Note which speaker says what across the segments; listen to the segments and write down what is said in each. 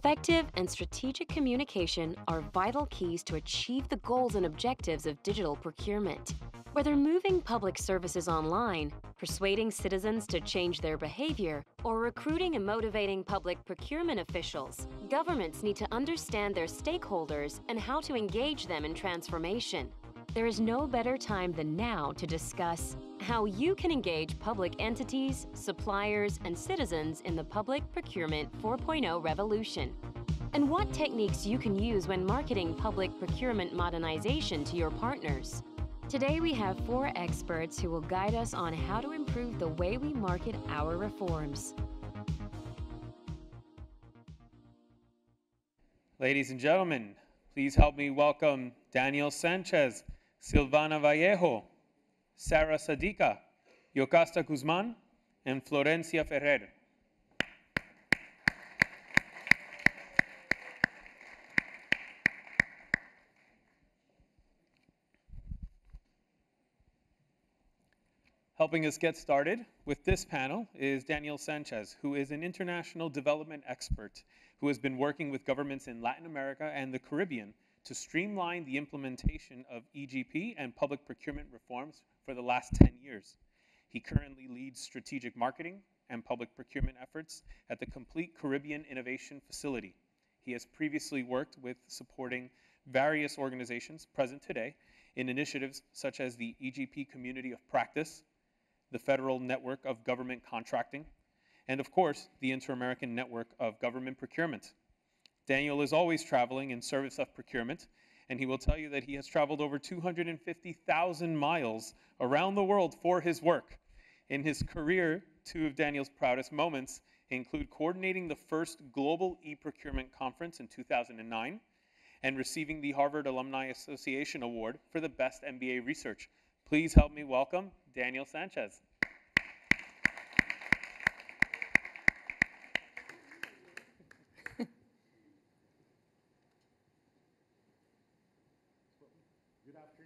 Speaker 1: Effective and strategic communication are vital keys to achieve the goals and objectives of digital procurement. Whether moving public services online, persuading citizens to change their behavior, or recruiting and motivating public procurement officials, governments need to understand their stakeholders and how to engage them in transformation. There is no better time than now to discuss how you can engage public entities, suppliers, and citizens in the Public Procurement 4.0 revolution, and what techniques you can use when marketing public procurement modernization to your partners. Today, we have 4 experts who will guide us on how to improve the way we market our reforms.
Speaker 2: Ladies and gentlemen, please help me welcome Daniel Sanchez, Silvana Vallejo, Sarah Sadiqa, Yocasta Guzman, and Florencia Ferrer. Helping us get started with this panel is Daniel Sanchez, who is an international development expert who has been working with governments in Latin America and the Caribbean to streamline the implementation of EGP and public procurement reforms for the last 10 years. He currently leads strategic marketing and public procurement efforts at the Complete Caribbean Innovation Facility. He has previously worked with supporting various organizations present today in initiatives such as the EGP Community of Practice, the Federal Network of Government Contracting, and of course, the Inter-American Network of Government Procurement. Daniel is always traveling in service of procurement, and he will tell you that he has traveled over 250,000 miles around the world for his work. In his career, 2 of Daniel's proudest moments include coordinating the first global e-procurement conference in 2009 and receiving the Harvard Alumni Association Award for the best MBA research. Please help me welcome Daniel Sanchez.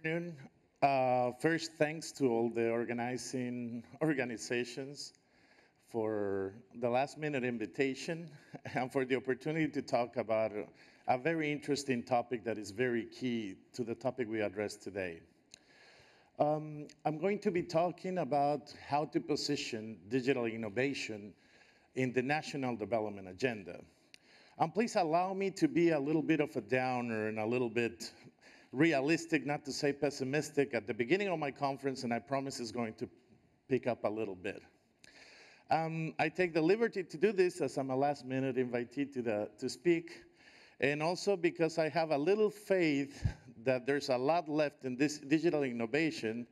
Speaker 3: Good afternoon. First, thanks to all the organizing organizations for the last-minute invitation and for the opportunity to talk about a very interesting topic that is very key to the topic we address today. I'm going to be talking about how to position digital innovation in the national development agenda. And please allow me to be a little bit of a downer and a little bit realistic, not to say pessimistic, at the beginning of my conference, and I promise it's going to pick up a little bit. I take the liberty to do this as I'm a last-minute invitee to speak, and also because I have a little faith that there's a lot left in this digital innovation.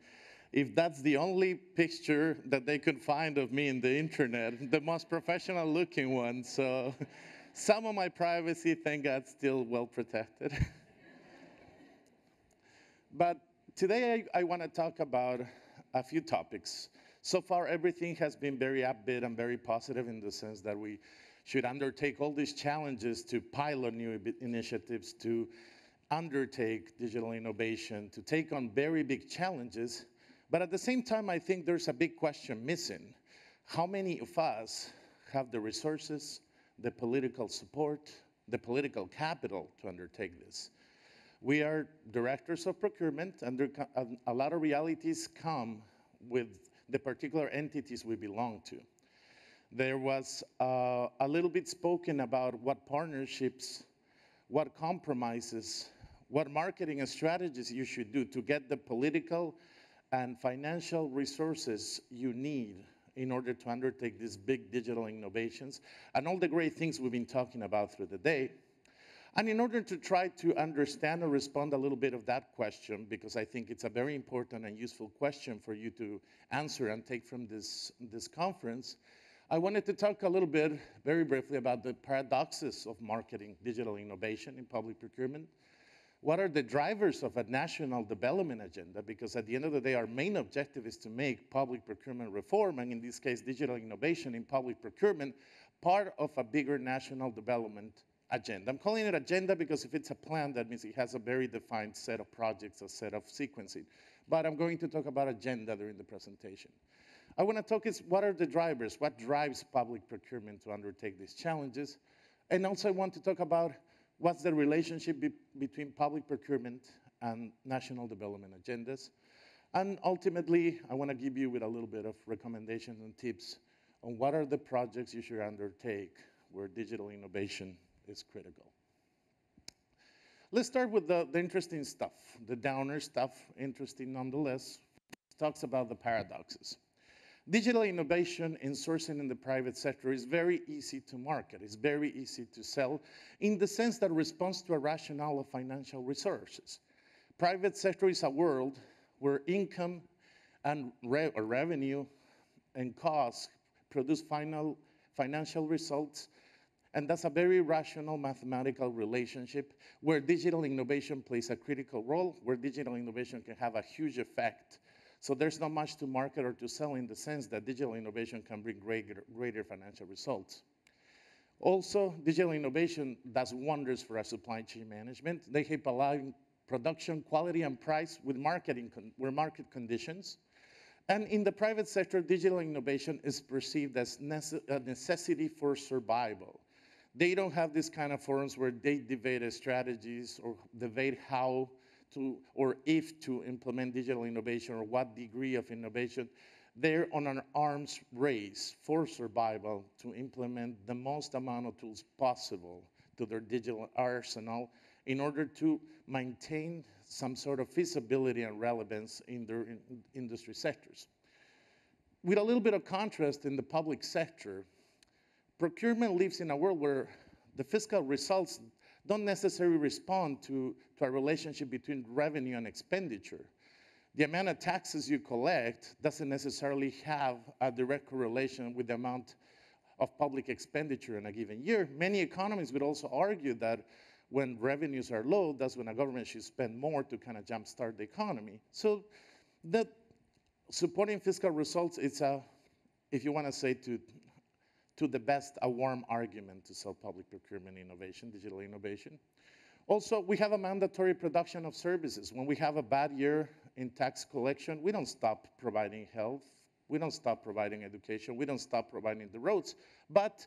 Speaker 3: If that's the only picture that they could find of me in the internet, the most professional looking one, so some of my privacy, thank God, still well protected. But today I want to talk about a few topics. So far, everything has been very upbeat and very positive in the sense that we should undertake all these challenges to pilot new initiatives, to undertake digital innovation, to take on very big challenges. But at the same time, I think there's a big question missing. How many of us have the resources, the political support, the political capital to undertake this? We are directors of procurement, and a lot of realities come with the particular entities we belong to. There was a little bit spoken about what partnerships, what compromises, what marketing and strategies you should do to get the political and financial resources you need in order to undertake these big digital innovations and all the great things we've been talking about through the day. And in order to try to understand or respond a little bit of that question, because I think it's a very important and useful question for you to answer and take from this conference, I wanted to talk a little bit, very briefly, about the paradoxes of marketing digital innovation in public procurement. What are the drivers of a national development agenda? Because at the end of the day, our main objective is to make public procurement reform, and in this case, digital innovation in public procurement, part of a bigger national development agenda. I'm calling it agenda because if it's a plan, that means it has a very defined set of projects, a set of sequencing. But I'm going to talk about agenda during the presentation. I want to talk is what are the drivers? What drives public procurement to undertake these challenges? And also I want to talk about what's the relationship between public procurement and national development agendas. And ultimately, I want to give you with a little bit of recommendations and tips on what are the projects you should undertake where digital innovation is critical. Let's start with the interesting stuff, the downer stuff, interesting nonetheless. Talks about the paradoxes. Digital innovation in sourcing in the private sector is very easy to market. It's very easy to sell in the sense that it responds to a rationale of financial resources. Private sector is a world where income and revenue and costs produce financial results, and that's a very rational mathematical relationship where digital innovation plays a critical role, where digital innovation can have a huge effect. So there's not much to market or to sell in the sense that digital innovation can bring greater financial results. Also, digital innovation does wonders for our supply chain management. They help align production, quality, and price with market conditions. And in the private sector, digital innovation is perceived as a necessity for survival. They don't have this kind of forums where they debate strategies or debate how to or if to implement digital innovation or what degree of innovation. They're on an arms race for survival to implement the most amount of tools possible to their digital arsenal in order to maintain some sort of feasibility and relevance in their industry sectors. With a little bit of contrast in the public sector, procurement lives in a world where the fiscal results don't necessarily respond to a relationship between revenue and expenditure. The amount of taxes you collect doesn't necessarily have a direct correlation with the amount of public expenditure in a given year. Many economists would also argue that when revenues are low, that's when a government should spend more to kind of jumpstart the economy. So that supporting fiscal results, it's a, if you want to say to the best, a warm argument to sell public procurement innovation, digital innovation. Also, we have a mandatory production of services. When we have a bad year in tax collection, we don't stop providing health, we don't stop providing education, we don't stop providing the roads, but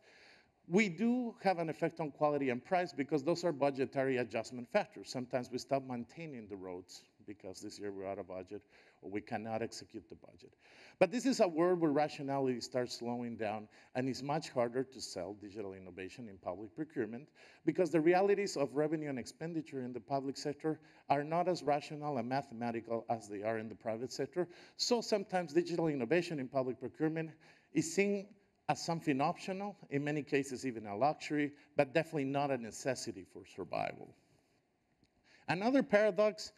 Speaker 3: we do have an effect on quality and price because those are budgetary adjustment factors. Sometimes we stop maintaining the roads because this year we're out of budget or we cannot execute the budget. But this is a world where rationality starts slowing down and it's much harder to sell digital innovation in public procurement because the realities of revenue and expenditure in the public sector are not as rational and mathematical as they are in the private sector. So sometimes digital innovation in public procurement is seen as something optional, in many cases even a luxury, but definitely not a necessity for survival. Another paradox,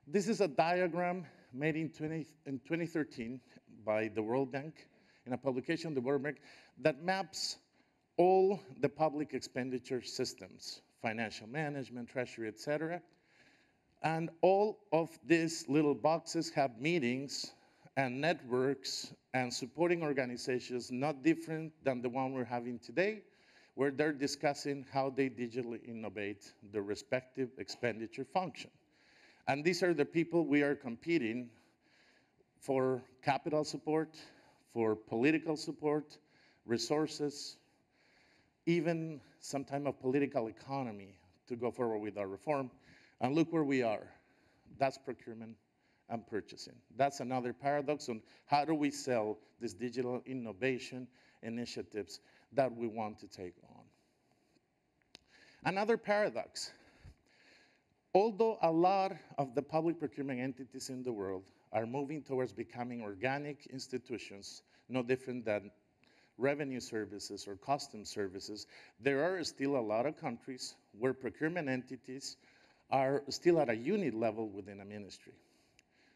Speaker 3: this is a diagram made in 2013 by the World Bank, in a publication, the World Bank, that maps all the public expenditure systems, financial management, treasury, et cetera. And all of these little boxes have meetings and networks and supporting organizations not different than the one we're having today, where they're discussing how they digitally innovate their respective expenditure function. And these are the people we are competing for capital support, for political support, resources, even some type of political economy to go forward with our reform. And look where we are. That's procurement and purchasing. That's another paradox on how do we sell these digital innovation initiatives that we want to take on. Another paradox. Although a lot of the public procurement entities in the world are moving towards becoming organic institutions, no different than revenue services or custom services, there are still a lot of countries where procurement entities are still at a unit level within a ministry.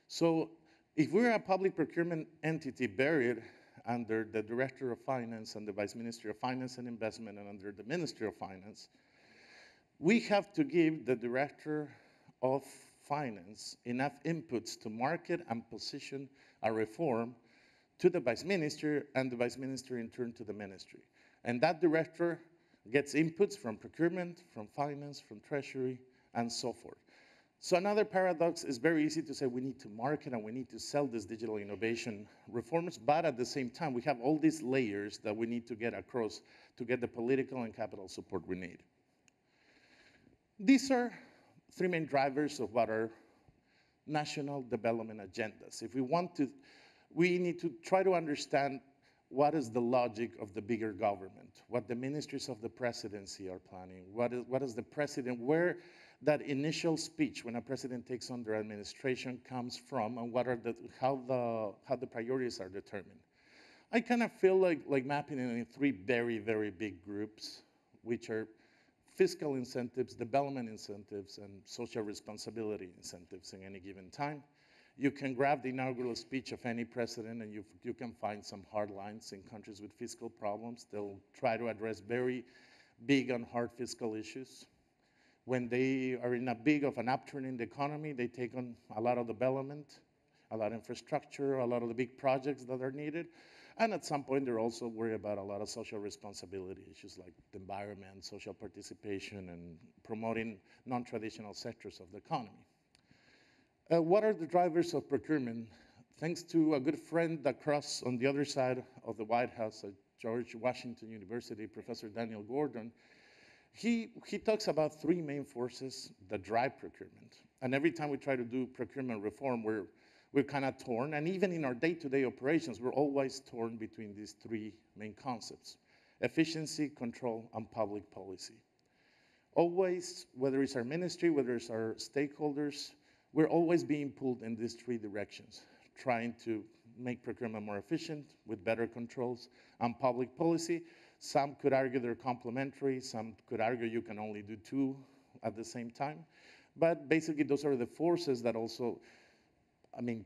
Speaker 3: So if we're a public procurement entity buried under the Director of Finance and the Vice Ministry of Finance and Investment and under the Ministry of Finance, we have to give the Director of Finance enough inputs to market and position a reform to the Vice Minister and the Vice Minister in turn to the Ministry. And that Director gets inputs from procurement, from finance, from treasury, and so forth. So another paradox is very easy to say we need to market and we need to sell this digital innovation reforms, but at the same time, we have all these layers that we need to get across to get the political and capital support we need. These are three main drivers of what are national development agendas. If we want to, we need to try to understand what is the logic of the bigger government, what the ministries of the presidency are planning, what is the president, where that initial speech when a president takes on their administration comes from, and what are how the priorities are determined. I kind of feel like mapping it in three very, very big groups, which are fiscal incentives, development incentives, and social responsibility incentives in any given time. You can grab the inaugural speech of any president and you can find some hard lines in countries with fiscal problems. They'll try to address very big and hard fiscal issues. When they are in a big of an upturn in the economy, they take on a lot of development, a lot of infrastructure, a lot of the big projects that are needed. And at some point, they're also worried about a lot of social responsibility issues like the environment, social participation, and promoting non-traditional sectors of the economy. What are the drivers of procurement? Thanks to a good friend across on the other side of the White House at George Washington University, Professor Daniel Gordon, he talks about three main forces that drive procurement. And every time we try to do procurement reform, we're kind of torn. And even in our day-to-day operations, we're always torn between these three main concepts: efficiency, control, and public policy. Always, whether it's our ministry, whether it's our stakeholders, we're always being pulled in these three directions, trying to make procurement more efficient with better controls and public policy. Some could argue they're complementary. Some could argue you can only do two at the same time. But basically, those are the forces that also,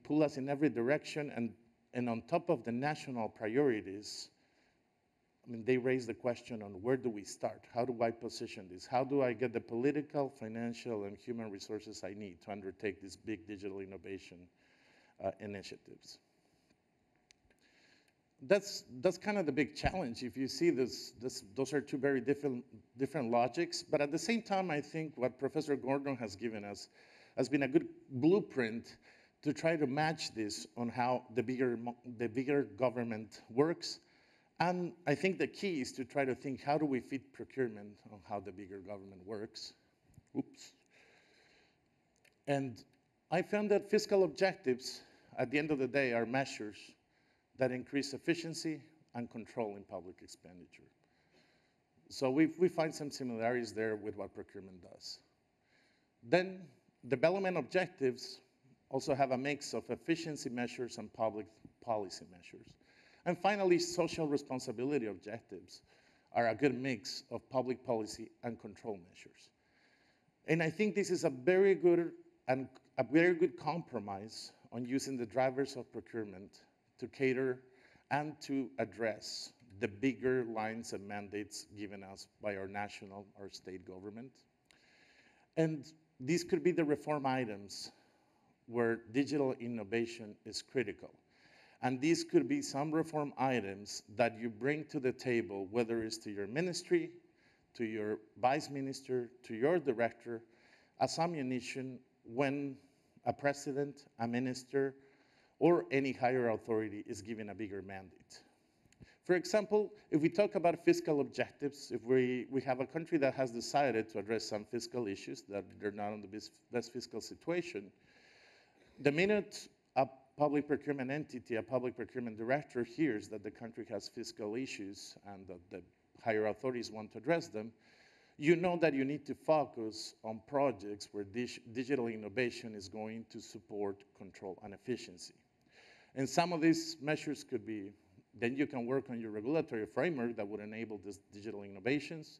Speaker 3: pull us in every direction. And on top of the national priorities, they raise the question on where do we start? How do I position this? How do I get the political, financial, and human resources I need to undertake these big digital innovation initiatives? That's kind of the big challenge. If you see those are two very different logics. But at the same time, I think what Professor Gordon has given us has been a good blueprint to try to match this on how the bigger government works. And I think the key is to try to think, how do we fit procurement on how the bigger government works? Oops. And I found that fiscal objectives, at the end of the day, are measures that increase efficiency and control in public expenditure. So we find some similarities there with what procurement does. Then development objectives also have a mix of efficiency measures and public policy measures. And finally, social responsibility objectives are a good mix of public policy and control measures. And I think this is a very good compromise on using the drivers of procurement to cater and to address the bigger lines and mandates given us by our national or state government. And these could be the reform items where digital innovation is critical. And these could be some reform items that you bring to the table, whether it's to your ministry, to your vice minister, to your director, as ammunition when a president, a minister, or any higher authority is given a bigger mandate. For example, if we talk about fiscal objectives, if we have a country that has decided to address some fiscal issues, that they're not in the best fiscal situation, the minute a public procurement entity, a public procurement director hears that the country has fiscal issues and that the higher authorities want to address them, you know that you need to focus on projects where digital innovation is going to support control and efficiency. And some of these measures could be, then you can work on your regulatory framework that would enable these digital innovations,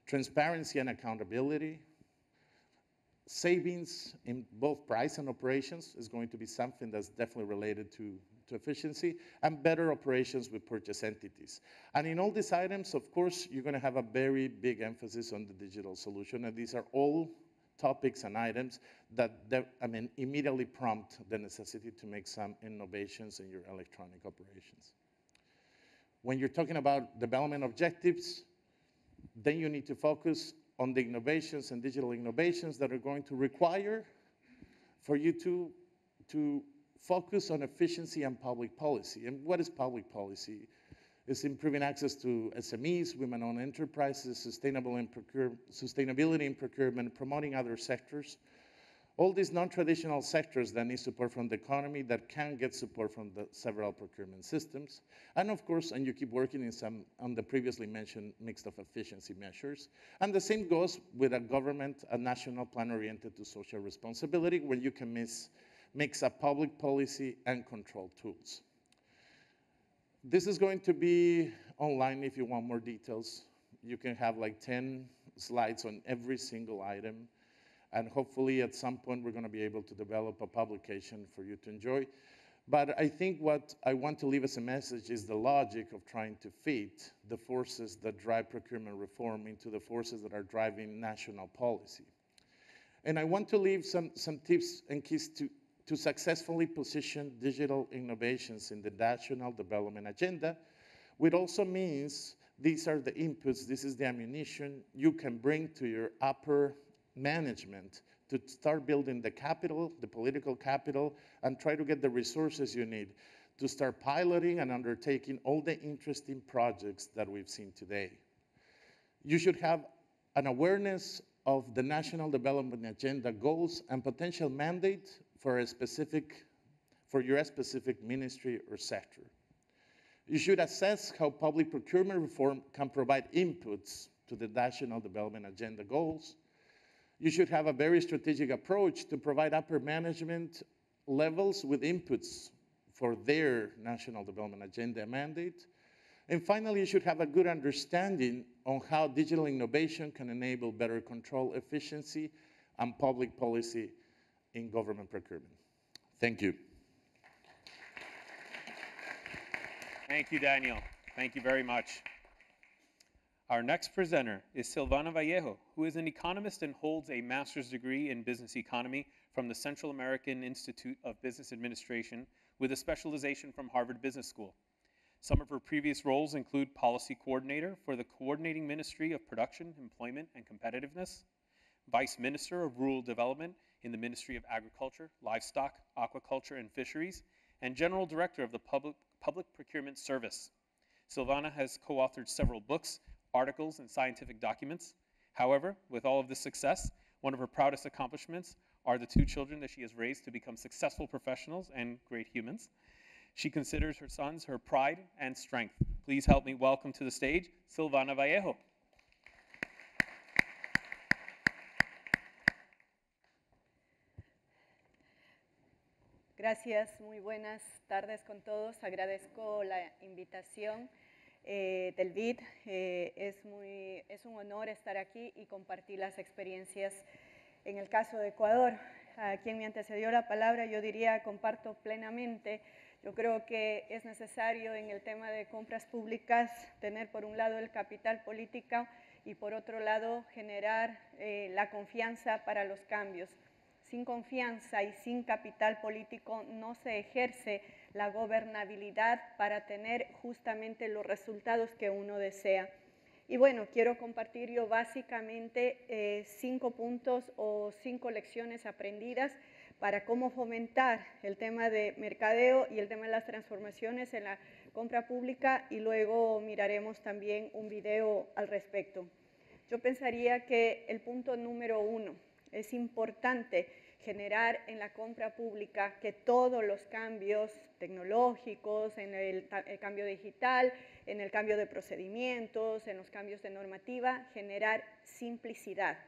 Speaker 3: transparency and accountability, savings in both price and operations is going to be something that's definitely related to efficiency, and better operations with purchase entities. And in all these items, of course, you're going to have a very big emphasis on the digital solution, and these are all topics and items that immediately prompt the necessity to make some innovations in your electronic operations. When you're talking about development objectives, then you need to focus on the innovations and digital innovations that are going to require for you to focus on efficiency and public policy. And what is public policy? It's improving access to SMEs, women-owned enterprises, sustainability in procurement, promoting other sectors. All these non-traditional sectors that need support from the economy that can get support from the several procurement systems. And of course, and you keep working on the previously mentioned mix of efficiency measures. And the same goes with a government, a national plan oriented to social responsibility, where you can mix up public policy and control tools. This is going to be online if you want more details. You can have like 10 slides on every single item. And hopefully at some point we're going to be able to develop a publication for you to enjoy. But I think what I want to leave as a message is the logic of trying to fit the forces that drive procurement reform into the forces that are driving national policy. And I want to leave some tips and keys to successfully position digital innovations in the national development agenda, which also means these are the inputs, this is the ammunition you can bring to your upper management to start building the capital, the political capital, and try to get the resources you need to start piloting and undertaking all the interesting projects that we've seen today. You should have an awareness of the National Development Agenda goals and potential mandate for your specific ministry or sector. You should assess how public procurement reform can provide inputs to the National Development Agenda goals. You should have a very strategic approach to provide upper management levels with inputs for their National Development Agenda mandate. And finally, you should have a good understanding on how digital innovation can enable better control, efficiency, and public policy in government procurement. Thank you.
Speaker 2: Thank you, Daniel. Thank you very much. Our next presenter is Silvana Vallejo, who is an economist and holds a master's degree in business economy from the Central American Institute of Business Administration with a specialization from Harvard Business School. Some of her previous roles include policy coordinator for the Coordinating Ministry of Production, Employment, and Competitiveness, Vice Minister of Rural Development in the Ministry of Agriculture, Livestock, Aquaculture, and Fisheries, and General Director of the Public Procurement Service. Silvana has co-authored several books, articles, and scientific documents. However, with all of this success, one of her proudest accomplishments are the 2 children that she has raised to become successful professionals and great humans. She considers her sons her pride and strength. Please help me welcome to the stage Silvana Vallejo.
Speaker 4: Gracias, muy buenas tardes con todos. Agradezco la invitación del BID. Es un honor estar aquí y compartir las experiencias en el caso de Ecuador. A quien me antecedió la palabra, yo diría, comparto plenamente. Yo creo que es necesario en el tema de compras públicas tener por un lado el capital político y por otro lado generar la confianza para los cambios. Sin confianza y sin capital político no se ejerce la gobernabilidad para tener justamente los resultados que uno desea. Y bueno, quiero compartir yo básicamente 5 puntos o 5 lecciones aprendidas para cómo fomentar el tema de mercadeo y el tema de las transformaciones en la compra pública, y luego miraremos también un video al respecto. Yo pensaría que el punto número 1, es importante generar en la compra pública que todos los cambios tecnológicos, en el cambio digital, en el cambio de procedimientos, en los cambios de normativa, generar simplicidad.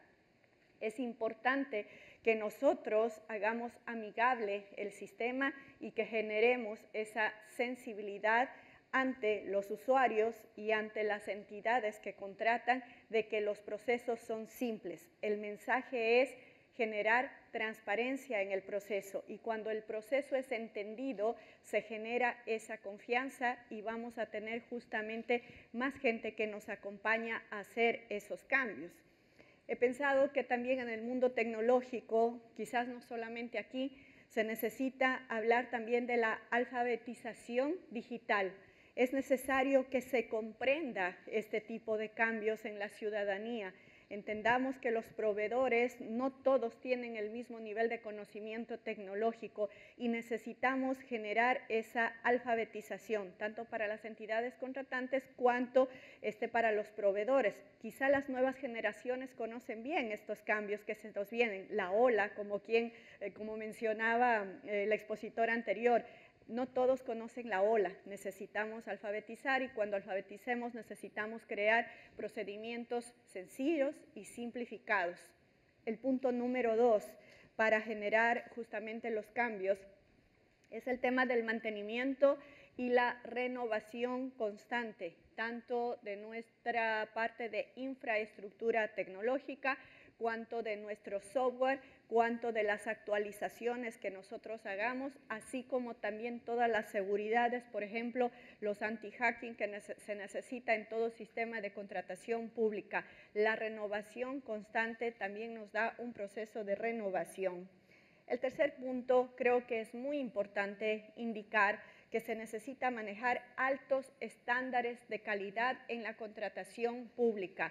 Speaker 4: Es importante que nosotros hagamos amigable el sistema y que generemos esa sensibilidad ante los usuarios y ante las entidades que contratan de que los procesos son simples. El mensaje es generar transparencia en el proceso, y cuando el proceso es entendido se genera esa confianza y vamos a tener justamente más gente que nos acompaña a hacer esos cambios. He pensado que también en el mundo tecnológico, quizás no solamente aquí, se necesita hablar también de la alfabetización digital. Es necesario que se comprenda este tipo de cambios en la ciudadanía. Entendamos que los proveedores no todos tienen el mismo nivel de conocimiento tecnológico y necesitamos generar esa alfabetización, tanto para las entidades contratantes cuanto para los proveedores. Quizá las nuevas generaciones conocen bien estos cambios que se nos vienen, la ola, como mencionaba la expositora anterior. No todos conocen la ola, necesitamos alfabetizar y cuando alfabeticemos necesitamos crear procedimientos sencillos y simplificados. El punto número 2 para generar justamente los cambios es el tema del mantenimiento y la renovación constante, tanto de nuestra parte de infraestructura tecnológica, cuanto de nuestro software, cuanto de las actualizaciones que nosotros hagamos, así como también todas las seguridades, por ejemplo, los anti-hacking que se necesita en todo sistema de contratación pública. La renovación constante también nos da un proceso de renovación. El tercer punto, creo que es muy importante indicar que se necesita manejar altos estándares de calidad en la contratación pública.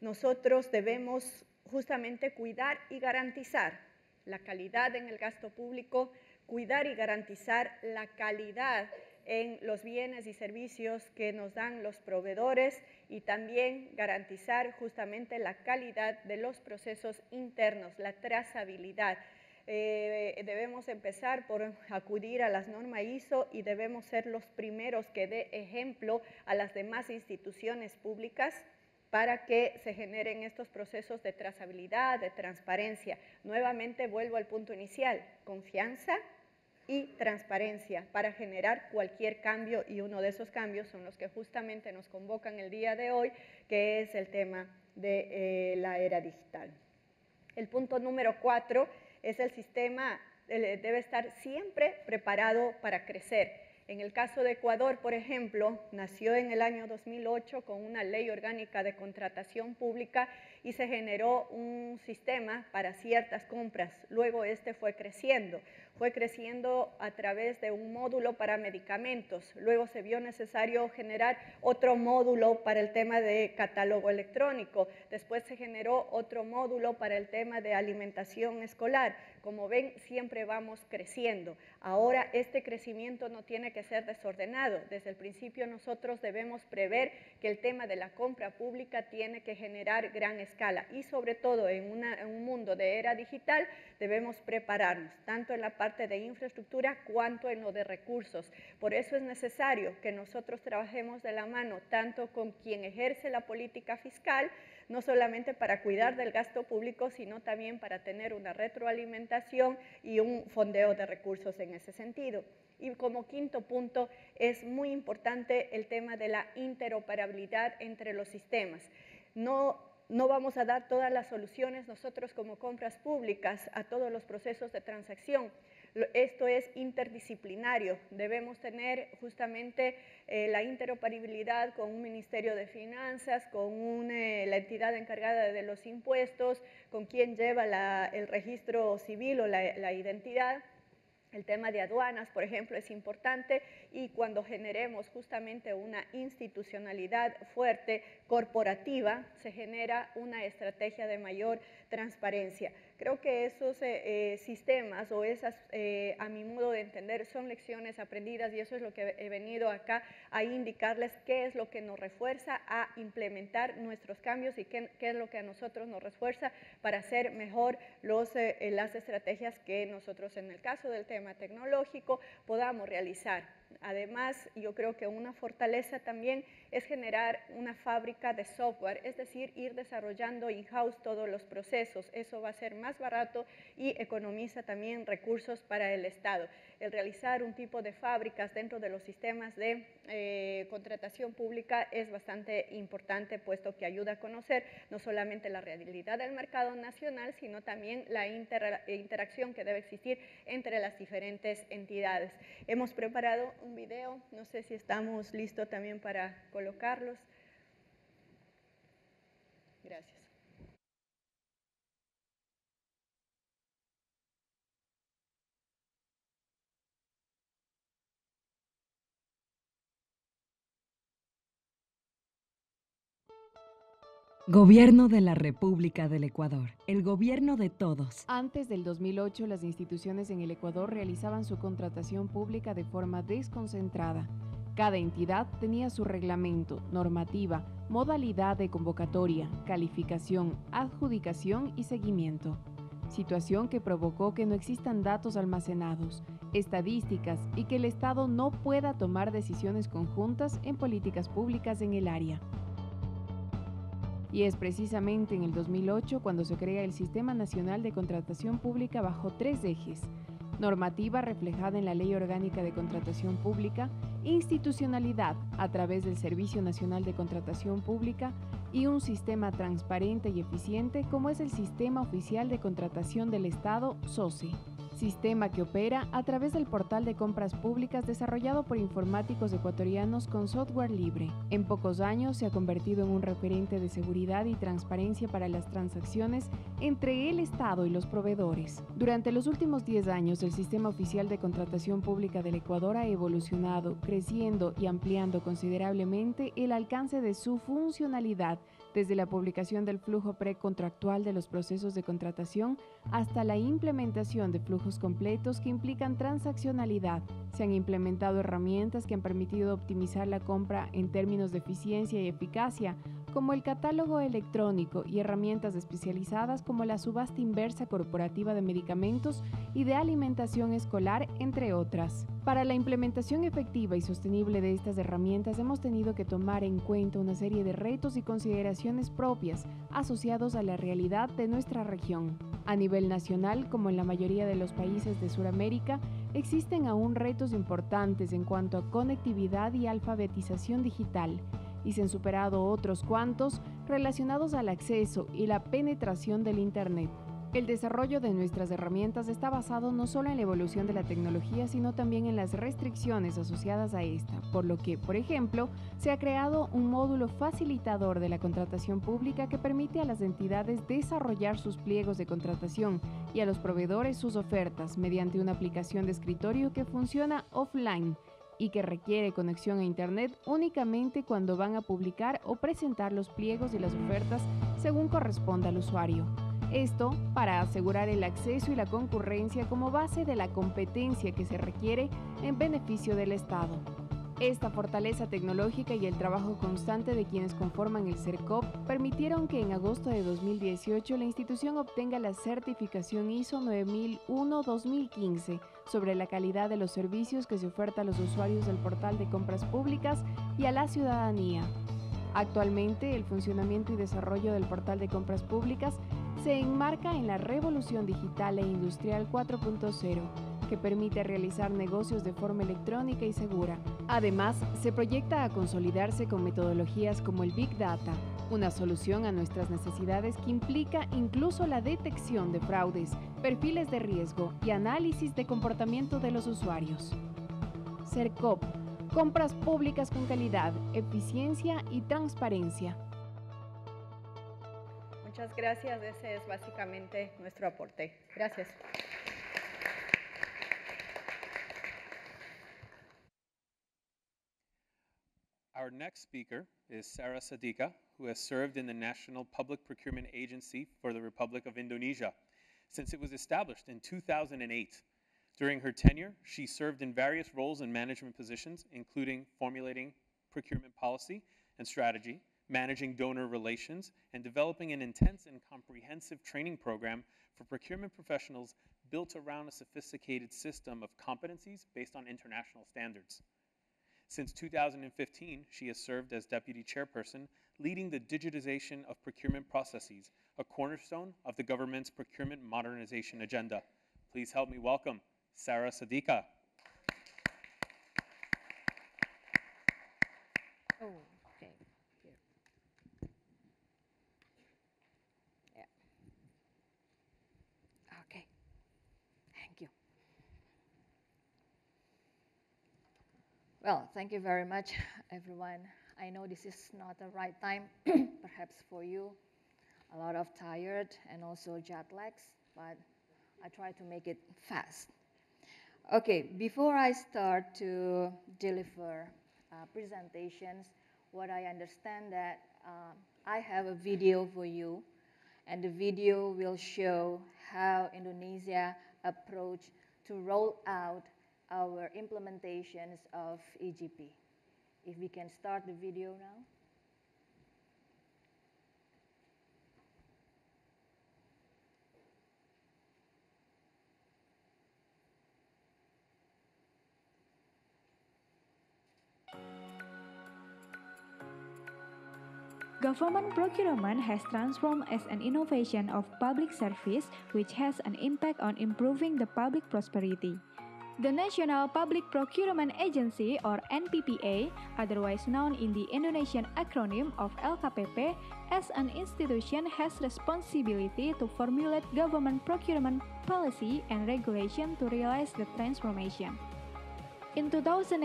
Speaker 4: Nosotros debemos justamente cuidar y garantizar la calidad en el gasto público, cuidar y garantizar la calidad en los bienes y servicios que nos dan los proveedores y también garantizar justamente la calidad de los procesos internos, la trazabilidad. Debemos empezar por acudir a las normas ISO y debemos ser los primeros que dé ejemplo a las demás instituciones públicas para que se generen estos procesos de trazabilidad, de transparencia. Nuevamente vuelvo al punto inicial, confianza y transparencia para generar cualquier cambio y uno de esos cambios son los que justamente nos convocan el día de hoy, que es el tema de la era digital. El punto número 4 es el sistema debe estar siempre preparado para crecer. En el caso de Ecuador, por ejemplo, nació en el año 2008 con una ley orgánica de contratación pública y se generó un sistema para ciertas compras. Luego fue creciendo a través de un módulo para medicamentos. Luego se vio necesario generar otro módulo para el tema de catálogo electrónico. Después se generó otro módulo para el tema de alimentación escolar. Como ven, siempre vamos creciendo. Ahora este crecimiento no tiene que ser desordenado. Desde el principio nosotros debemos prever que el tema de la compra pública tiene que generar gran escala y sobre todo en un mundo de era digital debemos prepararnos, tanto en la parte de infraestructura cuanto en lo de recursos. Por eso es necesario que nosotros trabajemos de la mano tanto con quien ejerce la política fiscal, no solamente para cuidar del gasto público, sino también para tener una retroalimentación y un fondeo de recursos en ese sentido. Y como quinto punto, es muy importante el tema de la interoperabilidad entre los sistemas. No vamos a dar todas las soluciones nosotros como compras públicas a todos los procesos de transacción. Esto es interdisciplinario. Debemos tener justamente la interoperabilidad con un Ministerio de Finanzas, con la entidad encargada de los impuestos, con quien lleva el registro civil o la identidad. El tema de aduanas, por ejemplo, es importante y cuando generemos justamente una institucionalidad fuerte, corporativa, se genera una estrategia de mayor transparencia. Creo que esos sistemas o esas, a mi modo de entender, son lecciones aprendidas y eso es lo que he venido acá a indicarles qué es lo que nos refuerza a implementar nuestros cambios y qué es lo que a nosotros nos refuerza para hacer mejor las estrategias que nosotros en el caso del tema tecnológico podamos realizar. Además, yo creo que una fortaleza también es generar una fábrica de software, es decir, ir desarrollando in-house todos los procesos. Eso va a ser más barato y economiza también recursos para el Estado. El realizar un tipo de fábricas dentro de los sistemas de contratación pública es bastante importante, puesto que ayuda a conocer no solamente la realidad del mercado nacional, sino también la interacción que debe existir entre las diferentes entidades. Hemos preparado un video, no sé si estamos listos también para colocarlos. Gracias.
Speaker 5: Gobierno de la República del Ecuador, el gobierno de todos.
Speaker 6: Antes del 2008, las instituciones en el Ecuador realizaban su contratación pública de forma desconcentrada. Cada entidad tenía su reglamento, normativa, modalidad de convocatoria, calificación, adjudicación y seguimiento. Situación que provocó que no existan datos almacenados, estadísticas y que el Estado no pueda tomar decisiones conjuntas en políticas públicas en el área. Y es precisamente en el 2008 cuando se crea el Sistema Nacional de Contratación Pública bajo 3 ejes: normativa reflejada en la Ley Orgánica de Contratación Pública, institucionalidad a través del Servicio Nacional de Contratación Pública y un sistema transparente y eficiente como es el Sistema Oficial de Contratación del Estado, SOCE. Sistema que opera a través del portal de compras públicas desarrollado por informáticos ecuatorianos con software libre. En pocos años se ha convertido en un referente de seguridad y transparencia para las transacciones entre el Estado y los proveedores. Durante los últimos 10 años, el Sistema Oficial de Contratación Pública del Ecuador ha evolucionado, creciendo y ampliando considerablemente el alcance de su funcionalidad, desde la publicación del flujo precontractual de los procesos de contratación hasta la implementación de flujos completos que implican transaccionalidad. Se han implementado herramientas que han permitido optimizar la compra en términos de eficiencia y eficacia, como el catálogo electrónico, y herramientas especializadas como la subasta inversa corporativa de medicamentos y de alimentación escolar, entre otras. Para la implementación efectiva y sostenible de estas herramientas hemos tenido que tomar en cuenta una serie de retos y consideraciones propias asociados a la realidad de nuestra región. A nivel nacional, como en la mayoría de los países de Sudamérica, existen aún retos importantes en cuanto a conectividad y alfabetización digital, y se han superado otros cuantos relacionados al acceso y la penetración del Internet. El desarrollo de nuestras herramientas está basado no solo en la evolución de la tecnología, sino también en las restricciones asociadas a esta, por lo que, por ejemplo, se ha creado un módulo facilitador de la contratación pública que permite a las entidades desarrollar sus pliegos de contratación y a los proveedores sus ofertas mediante una aplicación de escritorio que funciona offline y que requiere conexión a Internet únicamente cuando van a publicar o presentar los pliegos y las ofertas según corresponda al usuario. Esto para asegurar el acceso y la concurrencia como base de la competencia que se requiere en beneficio del Estado. Esta fortaleza tecnológica y el trabajo constante de quienes conforman el CERCOP permitieron que en agosto de 2018 la institución obtenga la certificación ISO 9001-2015 sobre la calidad de los servicios que se oferta a los usuarios del portal de compras públicas y a la ciudadanía. Actualmente, el funcionamiento y desarrollo del portal de compras públicas se enmarca en la revolución digital e industrial 4.0, que permite realizar negocios de forma electrónica y segura. Además, se proyecta a consolidarse con metodologías como el Big Data, una solución a nuestras necesidades que implica incluso la detección de fraudes, perfiles de riesgo y análisis de comportamiento de los usuarios. CERCOP: compras públicas con calidad, eficiencia y transparencia.
Speaker 4: Muchas gracias, ese es básicamente nuestro aporte. Gracias.
Speaker 2: Our next speaker is Sarah Sadika, who has served in the National Public Procurement Agency for the Republic of Indonesia since it was established in 2008. During her tenure, she served in various roles and management positions, including formulating procurement policy and strategy, managing donor relations, and developing an intense and comprehensive training program for procurement professionals built around a sophisticated system of competencies based on international standards. Since 2015, she has served as Deputy Chairperson, leading the digitization of procurement processes, a cornerstone of the government's procurement modernization agenda. Please help me welcome Sarah Sadika.
Speaker 7: Oh, okay. Here. Yeah. Okay. Thank you. Well, thank you very much, everyone. I know this is not the right time, perhaps for you. A lot of tired and also jet lags, but I try to make it fast. Okay, before I start to deliver presentations, what I understand that I have a video for you, and the video will show how Indonesia approached to roll out our implementations of EGP. If we can start the video now.
Speaker 8: Government procurement has transformed as an innovation of public service which has an impact on improving the public prosperity. The National Public Procurement Agency or NPPA, otherwise known in the Indonesian acronym of LKPP, as an institution has responsibility to formulate government procurement policy and regulation to realize the transformation. In 2018,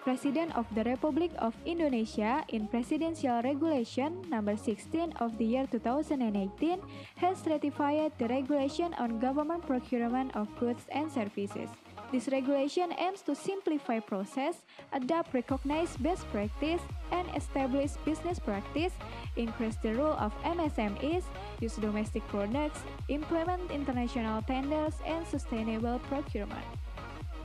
Speaker 8: President of the Republic of Indonesia in Presidential Regulation Number 16 of the year 2018 has ratified the regulation on government procurement of goods and services. This regulation aims to simplify process, adopt recognized best practice, and establish business practice, increase the role of MSMEs, use domestic products, implement international tenders, and sustainable procurement.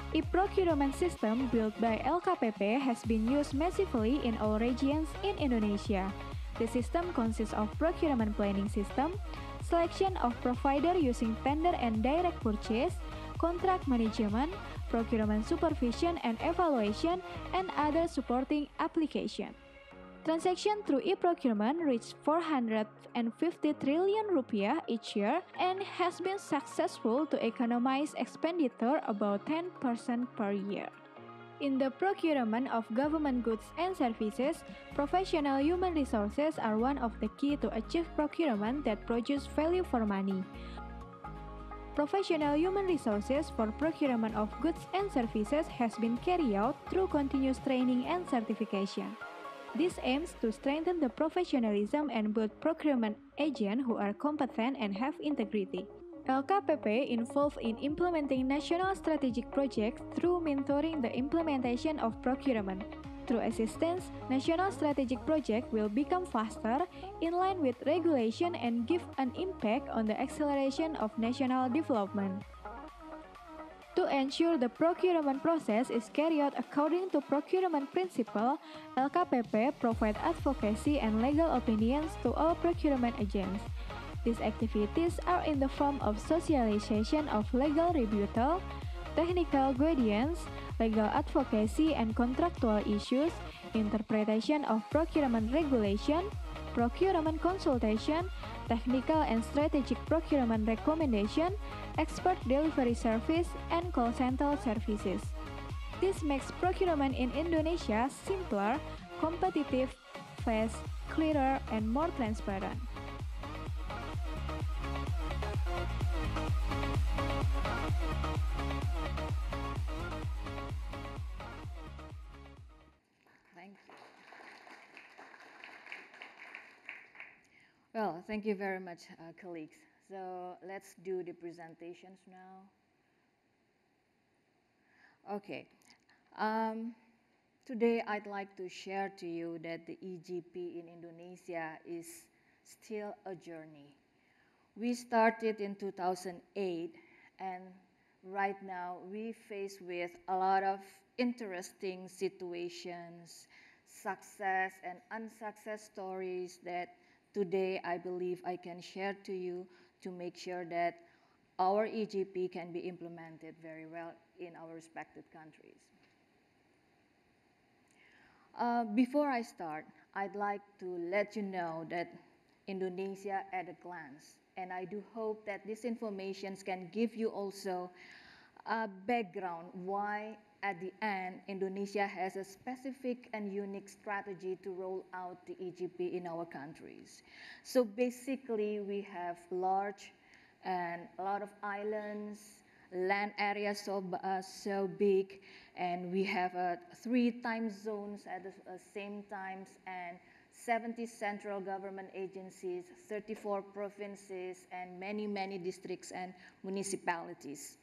Speaker 8: E-procurement system built by LKPP has been used massively in all regions in Indonesia. The system consists of procurement planning system, selection of provider using tender and direct purchase, contract management, procurement supervision and evaluation, and other supporting application. Transaction through e-procurement reached 450 trillion rupiah each year and has been successful to economize expenditure about 10% per year. In the procurement of government goods and services, professional human resources are one of the key to achieve procurement that produce value for money. Professional human resources for procurement of goods and services has been carried out through continuous training and certification. This aims to strengthen the professionalism and build procurement agents who are competent and have integrity. LKPP involved in implementing national strategic projects through mentoring the implementation of procurement. Through assistance, national strategic projects will become faster, in line with regulation and give an impact on the acceleration of national development. To ensure the procurement process is carried out according to procurement principle, LKPP provides advocacy and legal opinions to all procurement agents. These activities are in the form of socialization of legal rebuttal, technical guidance, legal advocacy and contractual issues, interpretation of procurement regulation, procurement consultation, technical and strategic procurement recommendation, expert delivery service, and call center services. This makes procurement in Indonesia simpler, competitive, fast, clearer, and more transparent.
Speaker 7: Thank you. Well, thank you very much, colleagues. So let's do the presentations now. Okay. Today I'd like to share to you that the EGP in Indonesia is still a journey. We started in 2008, and right now we face with a lot of interesting situations, success and unsuccess stories that today I believe I can share to you to make sure that our EGP can be implemented very well in our respected countries. Before I start, I'd like to let you know that Indonesia at a glance, and I do hope that this information can give you also a background why at the end Indonesia has a specific and unique strategy to roll out the EGP in our countries. So basically we have large and a lot of islands, land areas so big, and we have 3 time zones at the same times, and 70 central government agencies, 34 provinces, and many districts and municipalities.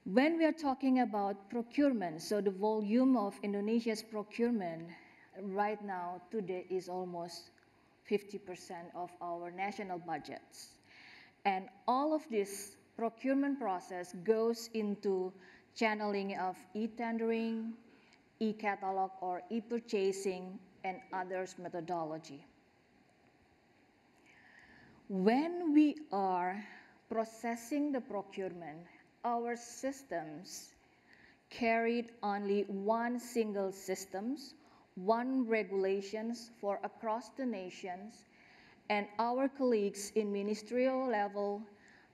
Speaker 7: When we are talking about procurement, so the volume of Indonesia's procurement, right now, today, is almost 50% of our national budgets. And all of this procurement process goes into channeling of e-tendering, e-catalog, or e-purchasing, and others methodology. When we are processing the procurement, our systems carried only one single systems, one regulations for across the nations, and our colleagues in ministerial level,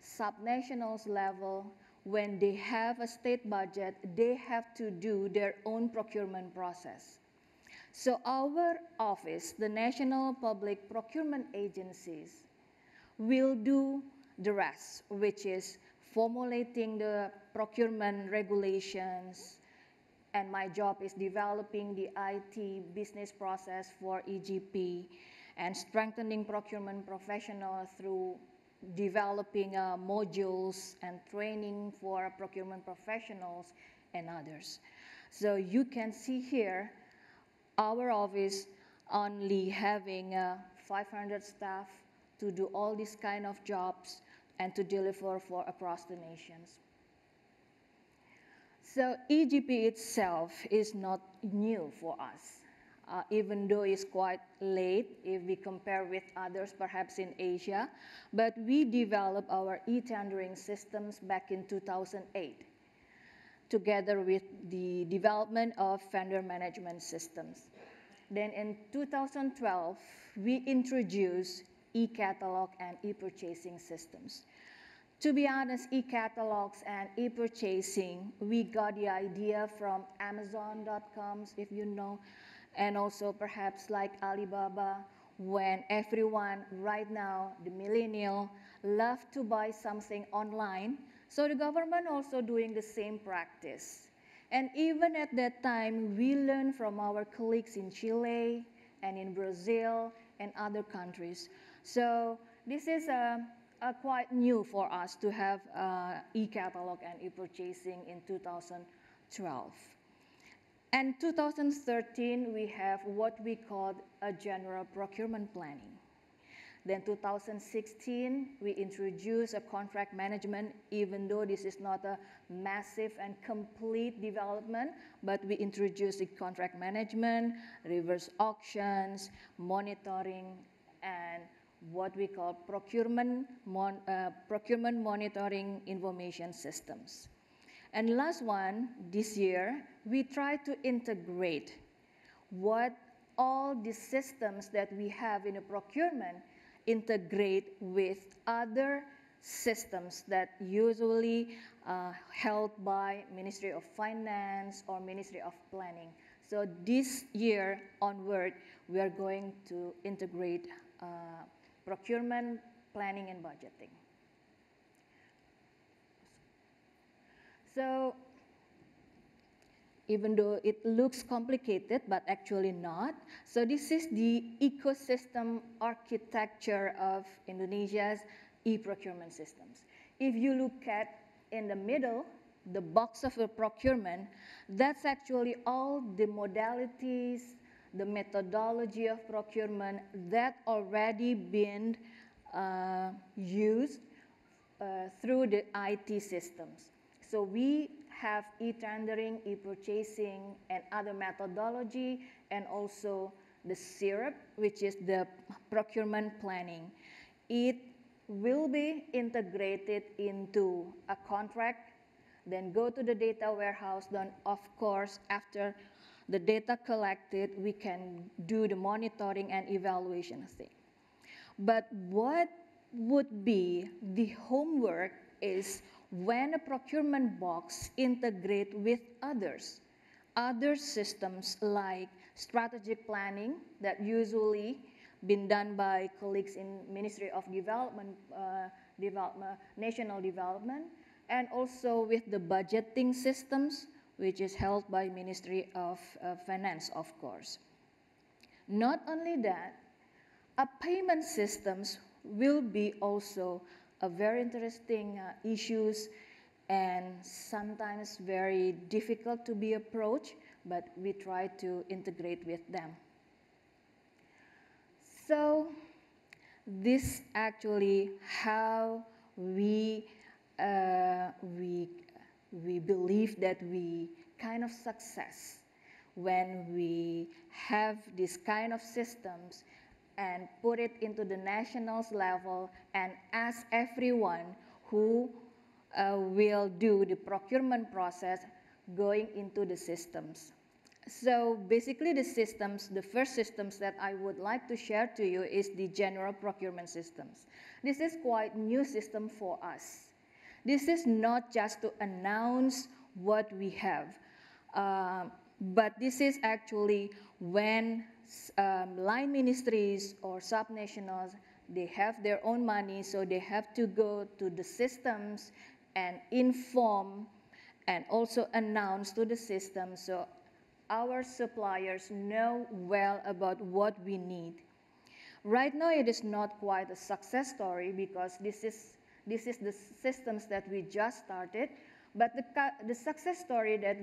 Speaker 7: subnationals level, when they have a state budget, they have to do their own procurement process. So our office, the National Public Procurement Agencies, will do the rest, which is formulating the procurement regulations, and my job is developing the IT business process for EGP and strengthening procurement professionals through developing modules and training for procurement professionals and others. So you can see here, our office only having 500 staff to do all these kind of jobs and to deliver for across the nations. So EGP itself is not new for us, even though it's quite late if we compare with others perhaps in Asia, but we developed our e-tendering systems back in 2008, together with the development of vendor management systems. Then in 2012, we introduced e-catalog and e-purchasing systems. To be honest, e-catalogs and e-purchasing, we got the idea from Amazon.com, if you know, and also perhaps like Alibaba, when everyone right now, the millennial, love to buy something online. So the government also doing the same practice. And even at that time, we learned from our colleagues in Chile and in Brazil and other countries. So this is quite new for us to have e-catalog and e-purchasing in 2012. And 2013, we have what we call a general procurement planning. Then 2016, we introduced a contract management, even though this is not a massive and complete development, but we introduced the contract management, reverse auctions, monitoring, and what we call procurement monitoring information systems. And last one, this year, we try to integrate what all the systems that we have in a procurement integrate with other systems that usually held by Ministry of Finance or Ministry of Planning. So this year onward, we are going to integrate procurement, planning, and budgeting. So even though it looks complicated, but actually not. So this is the ecosystem architecture of Indonesia's e-procurement systems. If you look at in the middle, the box of the procurement, that's actually all the modalities, the methodology of procurement that already been used through the IT systems. So we have e-tendering, e-purchasing, and other methodology, and also the SIRP, which is the procurement planning. It will be integrated into a contract, then go to the data warehouse, then of course, after the data collected, we can do the monitoring and evaluation thing. But what would be the homework is when a procurement box integrate with other systems like strategic planning that usually been done by colleagues in Ministry of Development, National Development, and also with the budgeting systems, which is held by Ministry of Finance, of course. Not only that, payment systems will be also a very interesting issues and sometimes very difficult to be approached, but we try to integrate with them. So this actually how we believe that we kind of success when we have this kind of systems and put it into the national level and ask everyone who will do the procurement process going into the systems. So basically the systems, the first systems that I would like to share to you is the general procurement systems. This is quite new system for us. This is not just to announce what we have, but this is actually when line ministries or subnationals, they have their own money, so they have to go to the systems and inform and also announce to the system so our suppliers know well about what we need. Right now, it is not quite a success story because this is the systems that we just started, but the success story that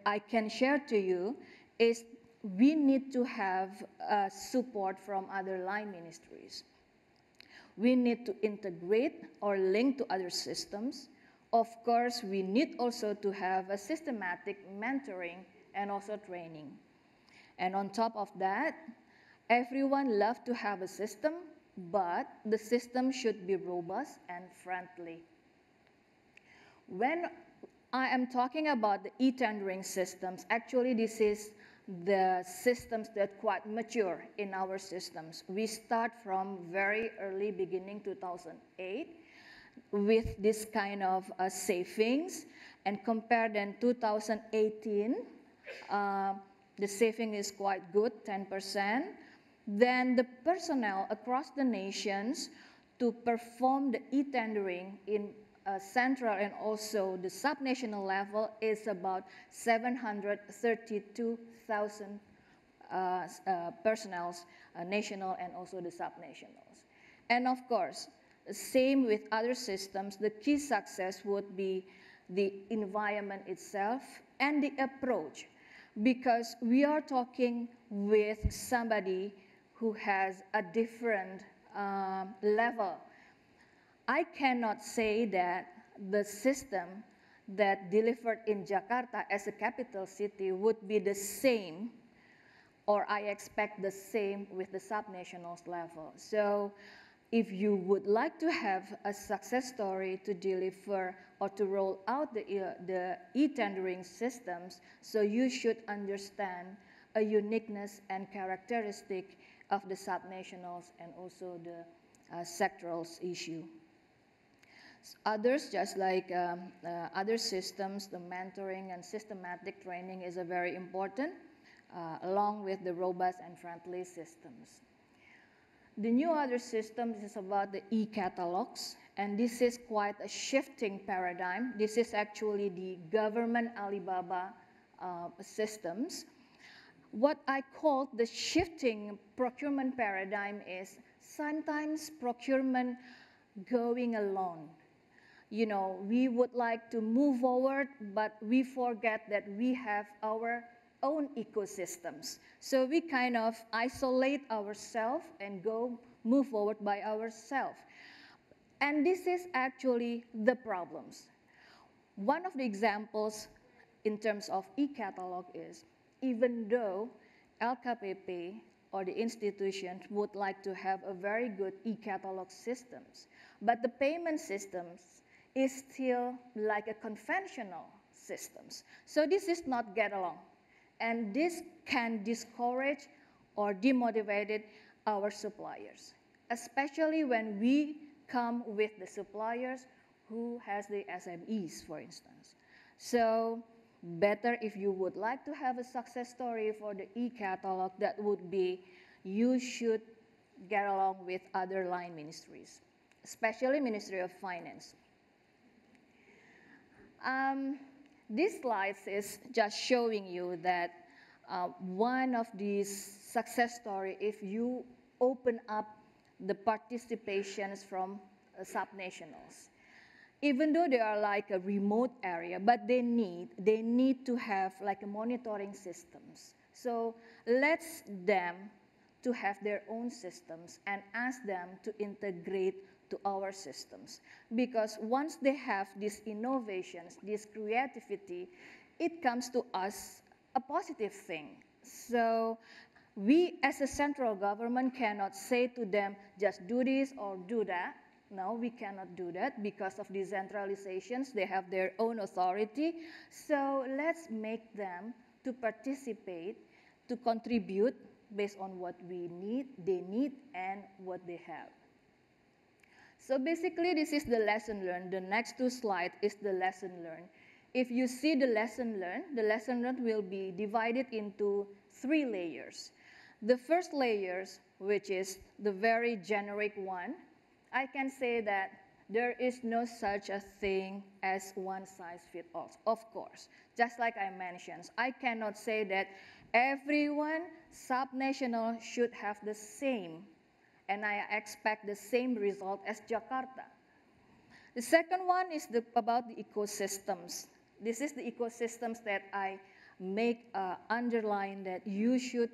Speaker 7: I can share to you is we need to have support from other line ministries. We need to integrate or link to other systems. Of course, we need also to have a systematic mentoring and also training. And on top of that, everyone loves to have a system, but the system should be robust and friendly. When I am talking about the e-tendering systems, actually this is the systems that quite mature in our systems. We start from very early beginning 2008 with this kind of savings, and compare then 2018, the saving is quite good, 10%. Then the personnel across the nations to perform the e-tendering in central and also the subnational level is about 732,000 personnel, national and also the subnationals. And of course, same with other systems, the key success would be the environment itself and the approach, because we are talking with somebody who has a different level. I cannot say that the system that delivered in Jakarta as a capital city would be the same, or I expect the same with the subnationals level. So if you would like to have a success story to deliver or to roll out the e-tendering systems, so you should understand a uniqueness and characteristic of the subnationals and also the sectoral issue. Others, just like other systems, the mentoring and systematic training is a very important, along with the robust and friendly systems. The new other system is about the e-catalogs, and this is quite a shifting paradigm. This is actually the government Alibaba systems. What I call the shifting procurement paradigm is sometimes procurement going alone. You know, we would like to move forward, but we forget that we have our own ecosystems. So we kind of isolate ourselves and move forward by ourselves. And this is actually the problems. One of the examples in terms of e-catalog is, even though LKPP or the institution would like to have a very good e-catalog systems, but the payment systems is still like a conventional systems. So this is not get along. And this can discourage or demotivate our suppliers, especially when we come with the suppliers who has the SMEs, for instance. So better if you would like to have a success story for the e-catalog, that would be you should get along with other line ministries, especially Ministry of Finance. This slide is just showing you that one of these success stories, if you open up the participations from subnationals, even though they are like a remote area, but they need to have like a monitoring systems. So let's them to have their own systems and ask them to integrate to our systems. Because once they have these innovations, this creativity, it comes to us a positive thing. So we as a central government cannot say to them, just do this or do that. No, we cannot do that because of decentralizations. They have their own authority. So let's make them to participate, to contribute based on what they need, and what they have. So basically, this is the lesson learned. The next two slides is the lesson learned. If you see the lesson learned will be divided into 3 layers. The first layers, which is the very generic one, I can say that there is no such a thing as one size fits all, of course. Just like I mentioned, I cannot say that everyone subnational should have the same, and I expect the same result as Jakarta. The second one is about the ecosystems. This is the ecosystems that I underline that you should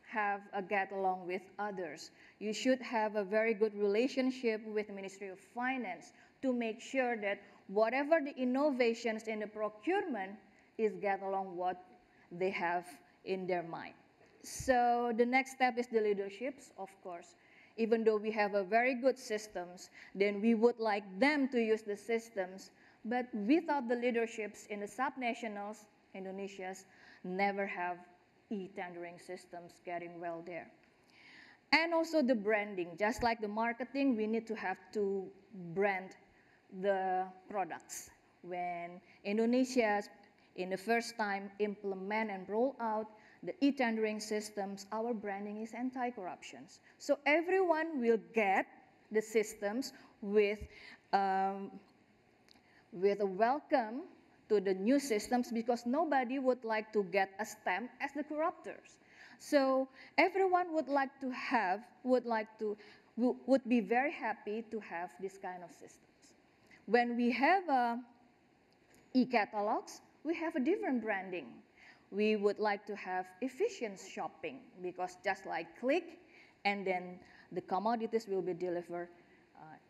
Speaker 7: have a get along with others. You should have a very good relationship with the Ministry of Finance to make sure that whatever the innovations in the procurement is get along what they have in their mind. So the next step is the leaderships, of course. Even though we have a very good systems, then we would like them to use the systems, but without the leaderships in the subnationals, Indonesia's never have e-tendering systems getting well there. And also the branding, just like the marketing, we need to have to brand the products. When Indonesia, in the first time, implement and roll out the e-tendering systems, our branding is anti-corruption. So everyone will get the systems with a welcome to the new systems, because nobody would like to get a stamp as the corruptors. So everyone would be very happy to have this kind of systems. When we have e-catalogs, we have a different branding. We would like to have efficient shopping, because just like click, and then the commodities will be delivered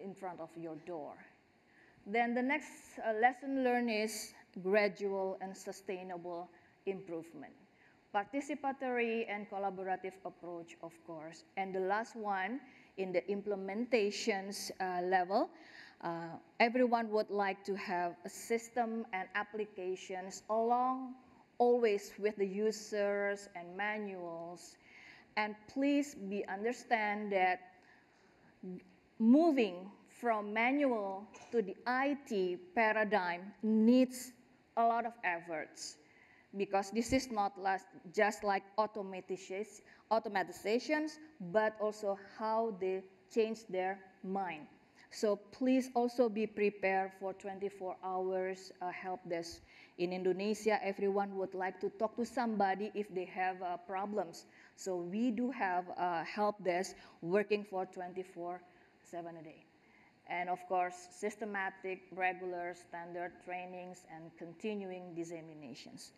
Speaker 7: in front of your door. Then the next lesson learned is gradual and sustainable improvement. Participatory and collaborative approach, of course. And the last one, in the implementations level, everyone would like to have a system and applications always with the users and manuals. And please understand that moving from manual to the IT paradigm needs a lot of efforts, because this is not just like automatizations, but also how they change their mind. So please also be prepared for 24 hours help desk. In Indonesia, everyone would like to talk to somebody if they have problems. So we do have a help desk working for 24/7 a day. And of course, systematic, regular, standard trainings and continuing disseminations.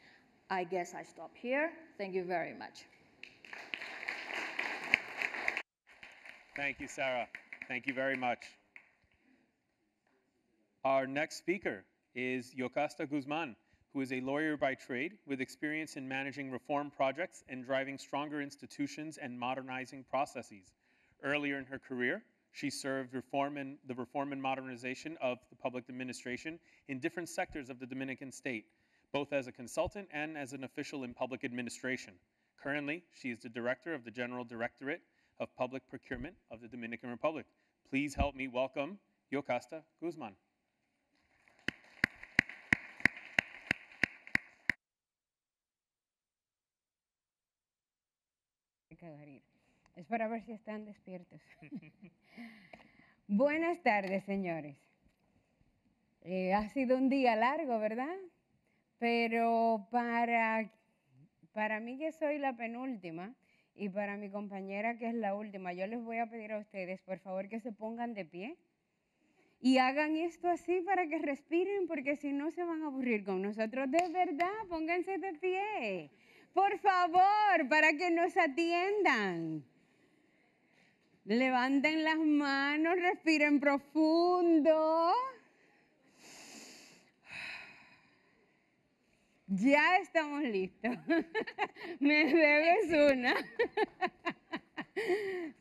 Speaker 7: I guess I stop here. Thank you very much.
Speaker 2: Thank you, Sarah. Thank you very much. Our next speaker is Yocasta Guzman, who is a lawyer by trade with experience in managing reform projects and driving stronger institutions and modernizing processes. Earlier in her career, she served the reform and modernization of the public administration in different sectors of the Dominican state, both as a consultant and as an official in public administration. Currently, she is the director of the General Directorate of Public Procurement of the Dominican Republic. Please help me welcome Yocasta Guzman.
Speaker 9: Es para ver si están despiertos. Buenas tardes, señores. Ha sido un día largo, ¿verdad? Pero para mí, que soy la penúltima, y para mi compañera, que es la última, yo les voy a pedir a ustedes, por favor, que se pongan de pie y hagan esto así para que respiren, porque si no se van a aburrir con nosotros. De verdad, pónganse de pie. Por favor, para que nos atiendan. Levanten las manos, respiren profundo. Ya estamos listos. Me debes una.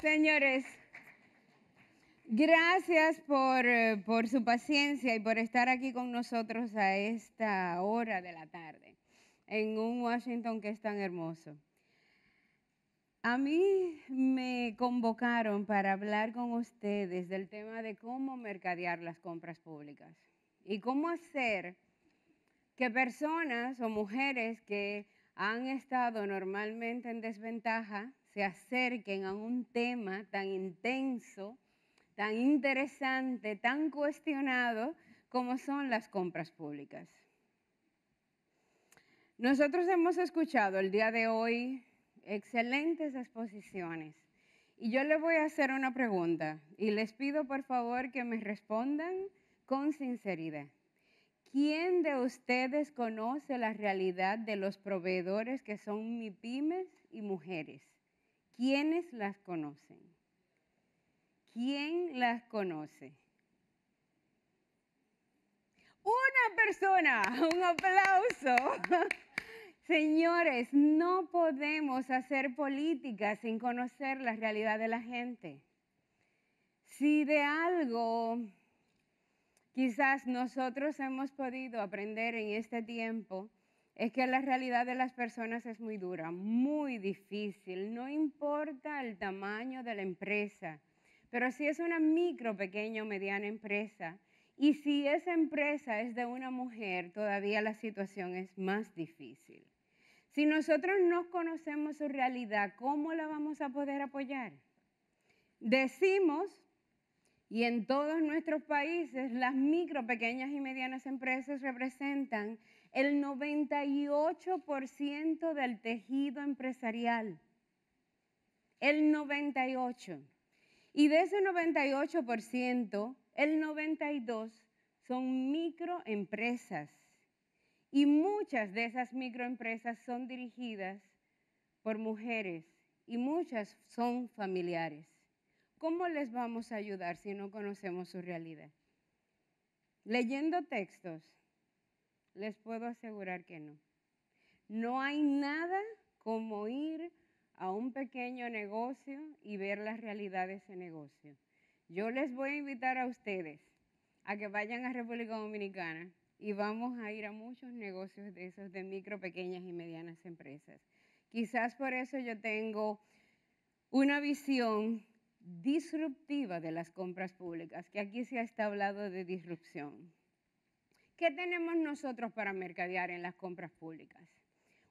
Speaker 9: Señores, gracias por su paciencia y por estar aquí con nosotros a esta hora de la tarde, en un Washington que es tan hermoso. A mí me convocaron para hablar con ustedes del tema de cómo mercadear las compras públicas y cómo hacer que personas o mujeres que han estado normalmente en desventaja se acerquen a un tema tan intenso, tan interesante, tan cuestionado como son las compras públicas. Nosotros hemos escuchado el día de hoy excelentes exposiciones y yo les voy a hacer una pregunta y les pido por favor que me respondan con sinceridad. ¿Quién de ustedes conoce la realidad de los proveedores que son MIPYMES y mujeres? ¿Quiénes las conocen? ¿Quién las conoce? Una persona, un aplauso. Señores, no podemos hacer política sin conocer la realidad de la gente. Si de algo quizás nosotros hemos podido aprender en este tiempo, es que la realidad de las personas es muy dura, muy difícil. No importa el tamaño de la empresa, pero si es una micro, pequeña o mediana empresa, y si esa empresa es de una mujer, todavía la situación es más difícil. Si nosotros no conocemos su realidad, ¿cómo la vamos a poder apoyar? Decimos, y en todos nuestros países, las micro, pequeñas y medianas empresas representan el 98% del tejido empresarial. El 98%. Y de ese 98%, el 92% son microempresas. Y muchas de esas microempresas son dirigidas por mujeres y muchas son familiares. ¿Cómo les vamos a ayudar si no conocemos su realidad? Leyendo textos, les puedo asegurar que no. No hay nada como ir a un pequeño negocio y ver la realidad de ese negocio. Yo les voy a invitar a ustedes a que vayan a República Dominicana y vamos a ir a muchos negocios de esos de micro, pequeñas y medianas empresas. Quizás por eso yo tengo una visión disruptiva de las compras públicas, que aquí se ha hablado de disrupción. ¿Qué tenemos nosotros para mercadear en las compras públicas?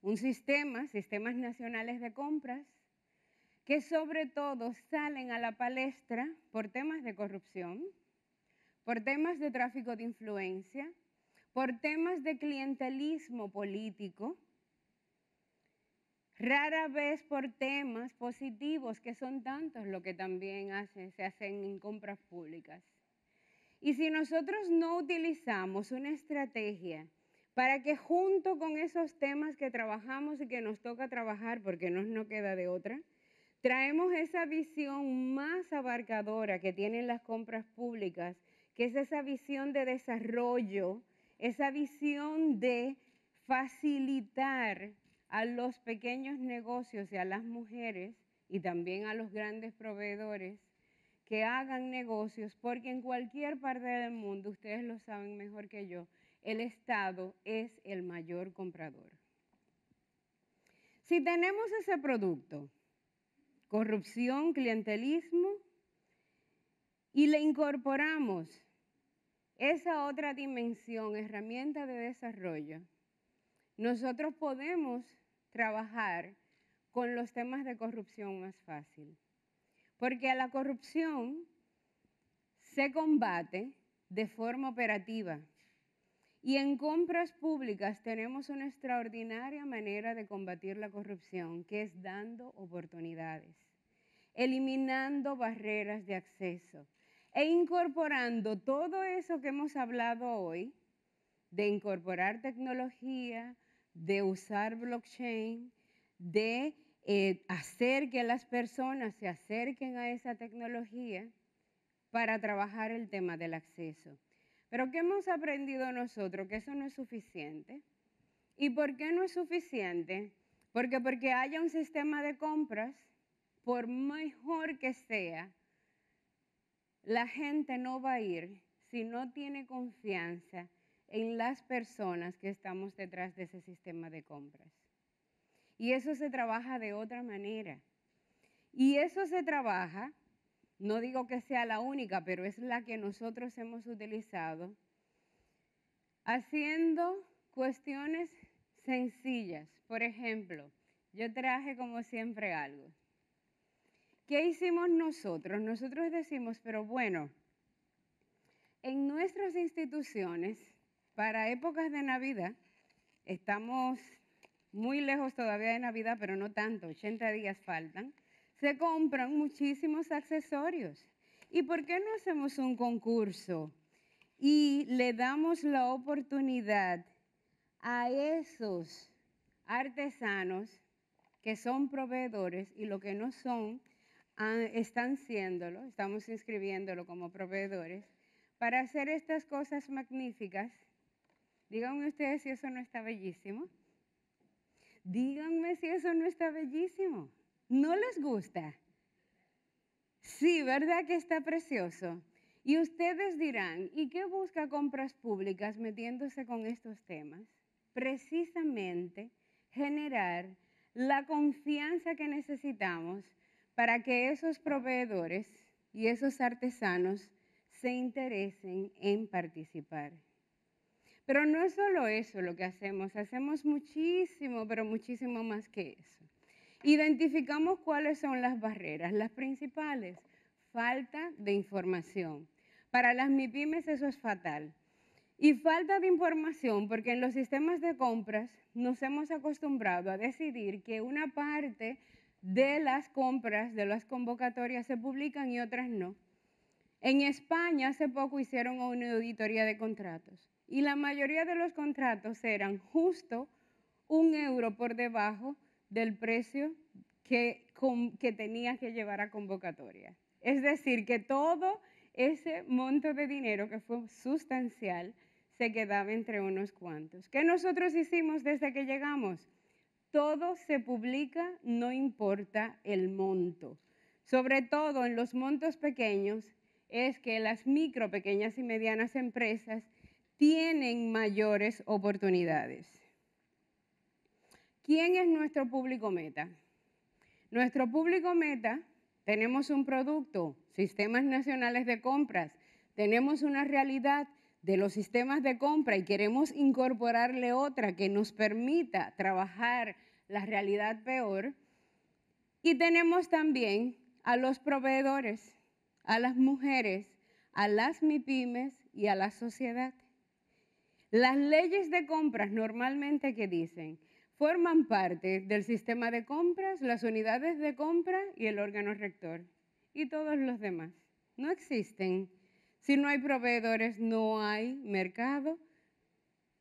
Speaker 9: Un sistemas nacionales de compras, que sobre todo salen a la palestra por temas de corrupción, por temas de tráfico de influencia, por temas de clientelismo político, rara vez por temas positivos, que son tantos lo que también se hacen en compras públicas. Y si nosotros no utilizamos una estrategia para que junto con esos temas que trabajamos y que nos toca trabajar, porque no nos queda de otra, traemos esa visión más abarcadora que tienen las compras públicas, que es esa visión de desarrollo, esa visión de facilitar a los pequeños negocios y a las mujeres y también a los grandes proveedores que hagan negocios, porque en cualquier parte del mundo, ustedes lo saben mejor que yo, el Estado es el mayor comprador. Si tenemos ese producto, corrupción, clientelismo, y le incorporamos esa otra dimensión, herramienta de desarrollo, nosotros podemos trabajar con los temas de corrupción más fácil. Porque a la corrupción se combate de forma operativa. Y en compras públicas tenemos una extraordinaria manera de combatir la corrupción, que es dando oportunidades, eliminando barreras de acceso e incorporando todo eso que hemos hablado hoy, de incorporar tecnología, de usar blockchain, de hacer que las personas se acerquen a esa tecnología para trabajar el tema del acceso. Pero ¿qué hemos aprendido nosotros? Que eso no es suficiente. ¿Y por qué no es suficiente? Porque haya un sistema de compras, por mejor que sea, la gente no va a ir si no tiene confianza en las personas que estamos detrás de ese sistema de compras. Y eso se trabaja de otra manera. Y eso se trabaja, no digo que sea la única, pero es la que nosotros hemos utilizado, haciendo cuestiones sencillas. Por ejemplo, yo traje como siempre algo. ¿Qué hicimos nosotros? Nosotros decimos, pero bueno, en nuestras instituciones, para épocas de Navidad, estamos muy lejos todavía de Navidad, pero no tanto, 80 días faltan, se compran muchísimos accesorios. ¿Y por qué no hacemos un concurso y le damos la oportunidad a esos artesanos que son proveedores y lo que no son, están siéndolo, estamos inscribiéndolo como proveedores, para hacer estas cosas magníficas? Díganme ustedes si eso no está bellísimo. Díganme si eso no está bellísimo. ¿No les gusta? Sí, ¿verdad que está precioso? Y ustedes dirán, ¿y qué busca Compras Públicas metiéndose con estos temas? Precisamente generar la confianza que necesitamos para que esos proveedores y esos artesanos se interesen en participar. Pero no es solo eso lo que hacemos muchísimo, pero muchísimo más que eso. Identificamos cuáles son las barreras, las principales. Falta de información. Para las MIPYMES eso es fatal. Y falta de información porque en los sistemas de compras nos hemos acostumbrado a decidir que una parte de las compras, de las convocatorias se publican y otras no. En España hace poco hicieron una auditoría de contratos y la mayoría de los contratos eran justo €1 por debajo del precio que tenía que llevar a convocatoria. Es decir, que todo ese monto de dinero que fue sustancial se quedaba entre unos cuantos. ¿Qué nosotros hicimos desde que llegamos? Todo se publica, no importa el monto. Sobre todo en los montos pequeños es que las micro, pequeñas y medianas empresas tienen mayores oportunidades. ¿Quién es nuestro público meta? Nuestro público meta, tenemos un producto, sistemas nacionales de compras, tenemos una realidad de los sistemas de compra y queremos incorporarle otra que nos permita trabajar la realidad peor. Y tenemos también a los proveedores, a las mujeres, a las MIPYMES y a la sociedad. Las leyes de compras normalmente, ¿qué dicen? Forman parte del sistema de compras, las unidades de compra y el órgano rector. Y todos los demás no existen. Si no hay proveedores, no hay mercado.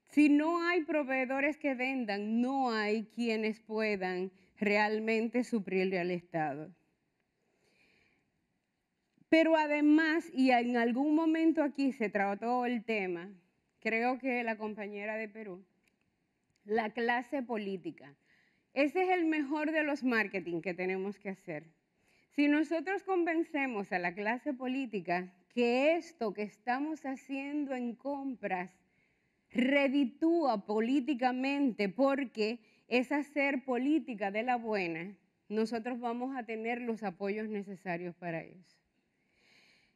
Speaker 9: Si no hay proveedores que vendan, no hay quienes puedan realmente suplirle al Estado. Pero además, y en algún momento aquí se trató el tema, creo que la compañera de Perú, la clase política. Ese es el mejor de los marketing que tenemos que hacer. Si nosotros convencemos a la clase política que esto que estamos haciendo en compras reditúa políticamente porque es hacer política de la buena, nosotros vamos a tener los apoyos necesarios para eso.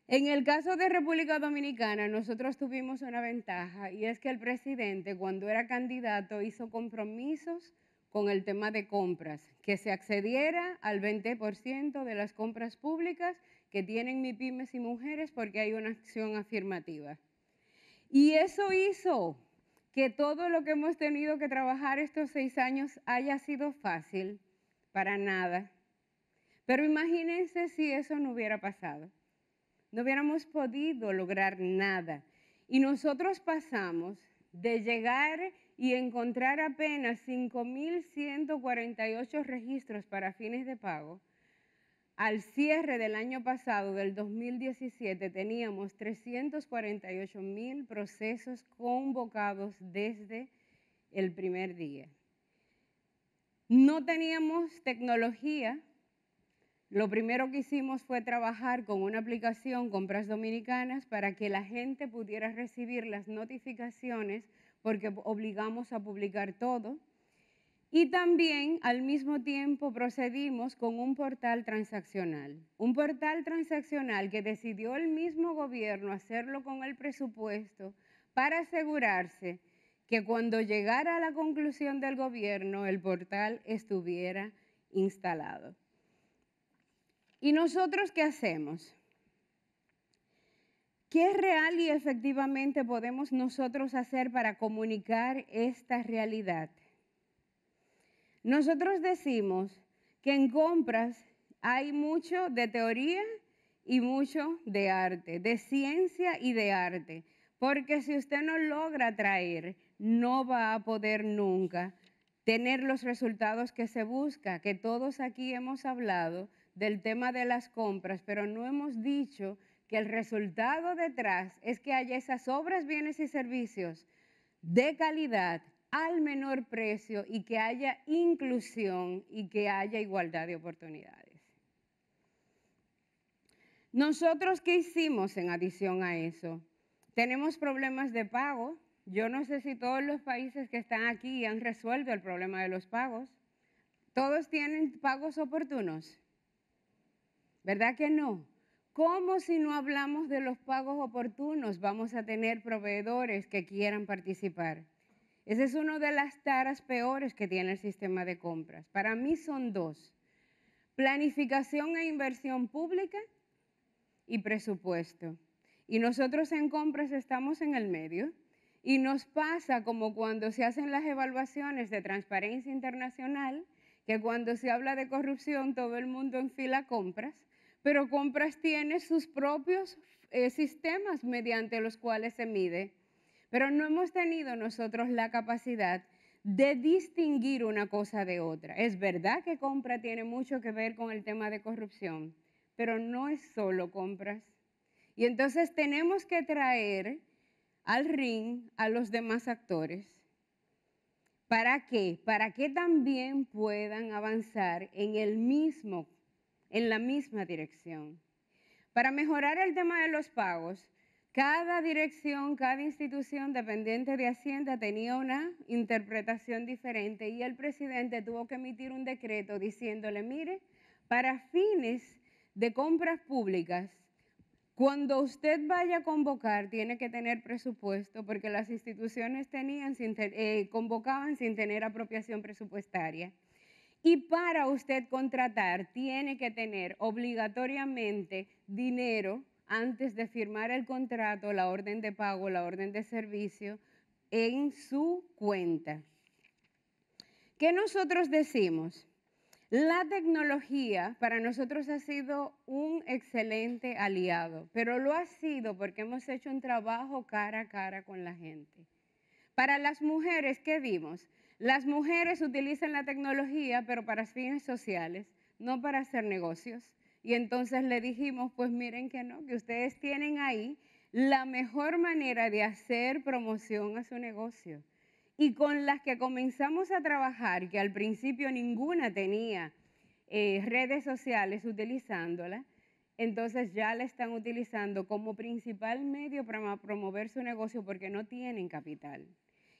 Speaker 9: En el caso de República Dominicana, nosotros tuvimos una ventaja y es que el presidente, cuando era candidato, hizo compromisos con el tema de compras, que se accediera al 20% de las compras públicas que tienen MIPYMES y mujeres porque hay una acción afirmativa. Y eso hizo que todo lo que hemos tenido que trabajar estos 6 años haya sido fácil, para nada. Pero imagínense si eso no hubiera pasado. No hubiéramos podido lograr nada. Y nosotros pasamos de llegar y encontrar apenas 5.148 registros para fines de pago, al cierre del año pasado, del 2017, teníamos 348.000 procesos convocados desde el primer día. No teníamos tecnología. Lo primero que hicimos fue trabajar con una aplicación, Compras Dominicanas, para que la gente pudiera recibir las notificaciones, porque obligamos a publicar todo. Y también, al mismo tiempo, procedimos con un portal transaccional. Un portal transaccional que decidió el mismo gobierno hacerlo con el presupuesto para asegurarse que cuando llegara a la conclusión del gobierno, el portal estuviera instalado. ¿Y nosotros qué hacemos? ¿Qué real y efectivamente podemos nosotros hacer para comunicar esta realidad? Nosotros decimos que en compras hay mucho de teoría y mucho de arte, de ciencia y de arte, porque si usted no logra traer, no va a poder nunca tener los resultados que se busca, que todos aquí hemos hablado del tema de las compras, pero no hemos dicho que el resultado detrás es que haya esas obras, bienes y servicios de calidad al menor precio y que haya inclusión y que haya igualdad de oportunidades. ¿Nosotros qué hicimos en adición a eso? Tenemos problemas de pago. Yo no sé si todos los países que están aquí han resuelto el problema de los pagos. ¿Todos tienen pagos oportunos? ¿Verdad que no? ¿Cómo si no hablamos de los pagos oportunos vamos a tener proveedores que quieran participar? Ese es una de las taras peores que tiene el sistema de compras. Para mí son dos: planificación e inversión pública y presupuesto. Y nosotros en compras estamos en el medio y nos pasa como cuando se hacen las evaluaciones de Transparencia Internacional, que cuando se habla de corrupción todo el mundo enfila compras, pero compras tiene sus propios sistemas mediante los cuales se mide. Pero no hemos tenido nosotros la capacidad de distinguir una cosa de otra. Es verdad que compra tiene mucho que ver con el tema de corrupción, pero no es solo compras. Y entonces tenemos que traer al ring a los demás actores. ¿Para qué? Para que también puedan avanzar en la misma dirección. Para mejorar el tema de los pagos, cada dirección, cada institución dependiente de Hacienda tenía una interpretación diferente y el presidente tuvo que emitir un decreto diciéndole, mire, para fines de compras públicas, cuando usted vaya a convocar tiene que tener presupuesto porque las instituciones convocaban sin tener apropiación presupuestaria. Y para usted contratar tiene que tener obligatoriamente dinero antes de firmar el contrato, la orden de pago, la orden de servicio, en su cuenta. ¿Qué nosotros decimos? La tecnología para nosotros ha sido un excelente aliado, pero lo ha sido porque hemos hecho un trabajo cara a cara con la gente. Para las mujeres, ¿qué vimos? Las mujeres utilizan la tecnología, pero para fines sociales, no para hacer negocios. Y entonces le dijimos, pues miren que no, que ustedes tienen ahí la mejor manera de hacer promoción a su negocio. Y con las que comenzamos a trabajar, que al principio ninguna tenía redes sociales utilizándola, entonces ya la están utilizando como principal medio para promover su negocio porque no tienen capital.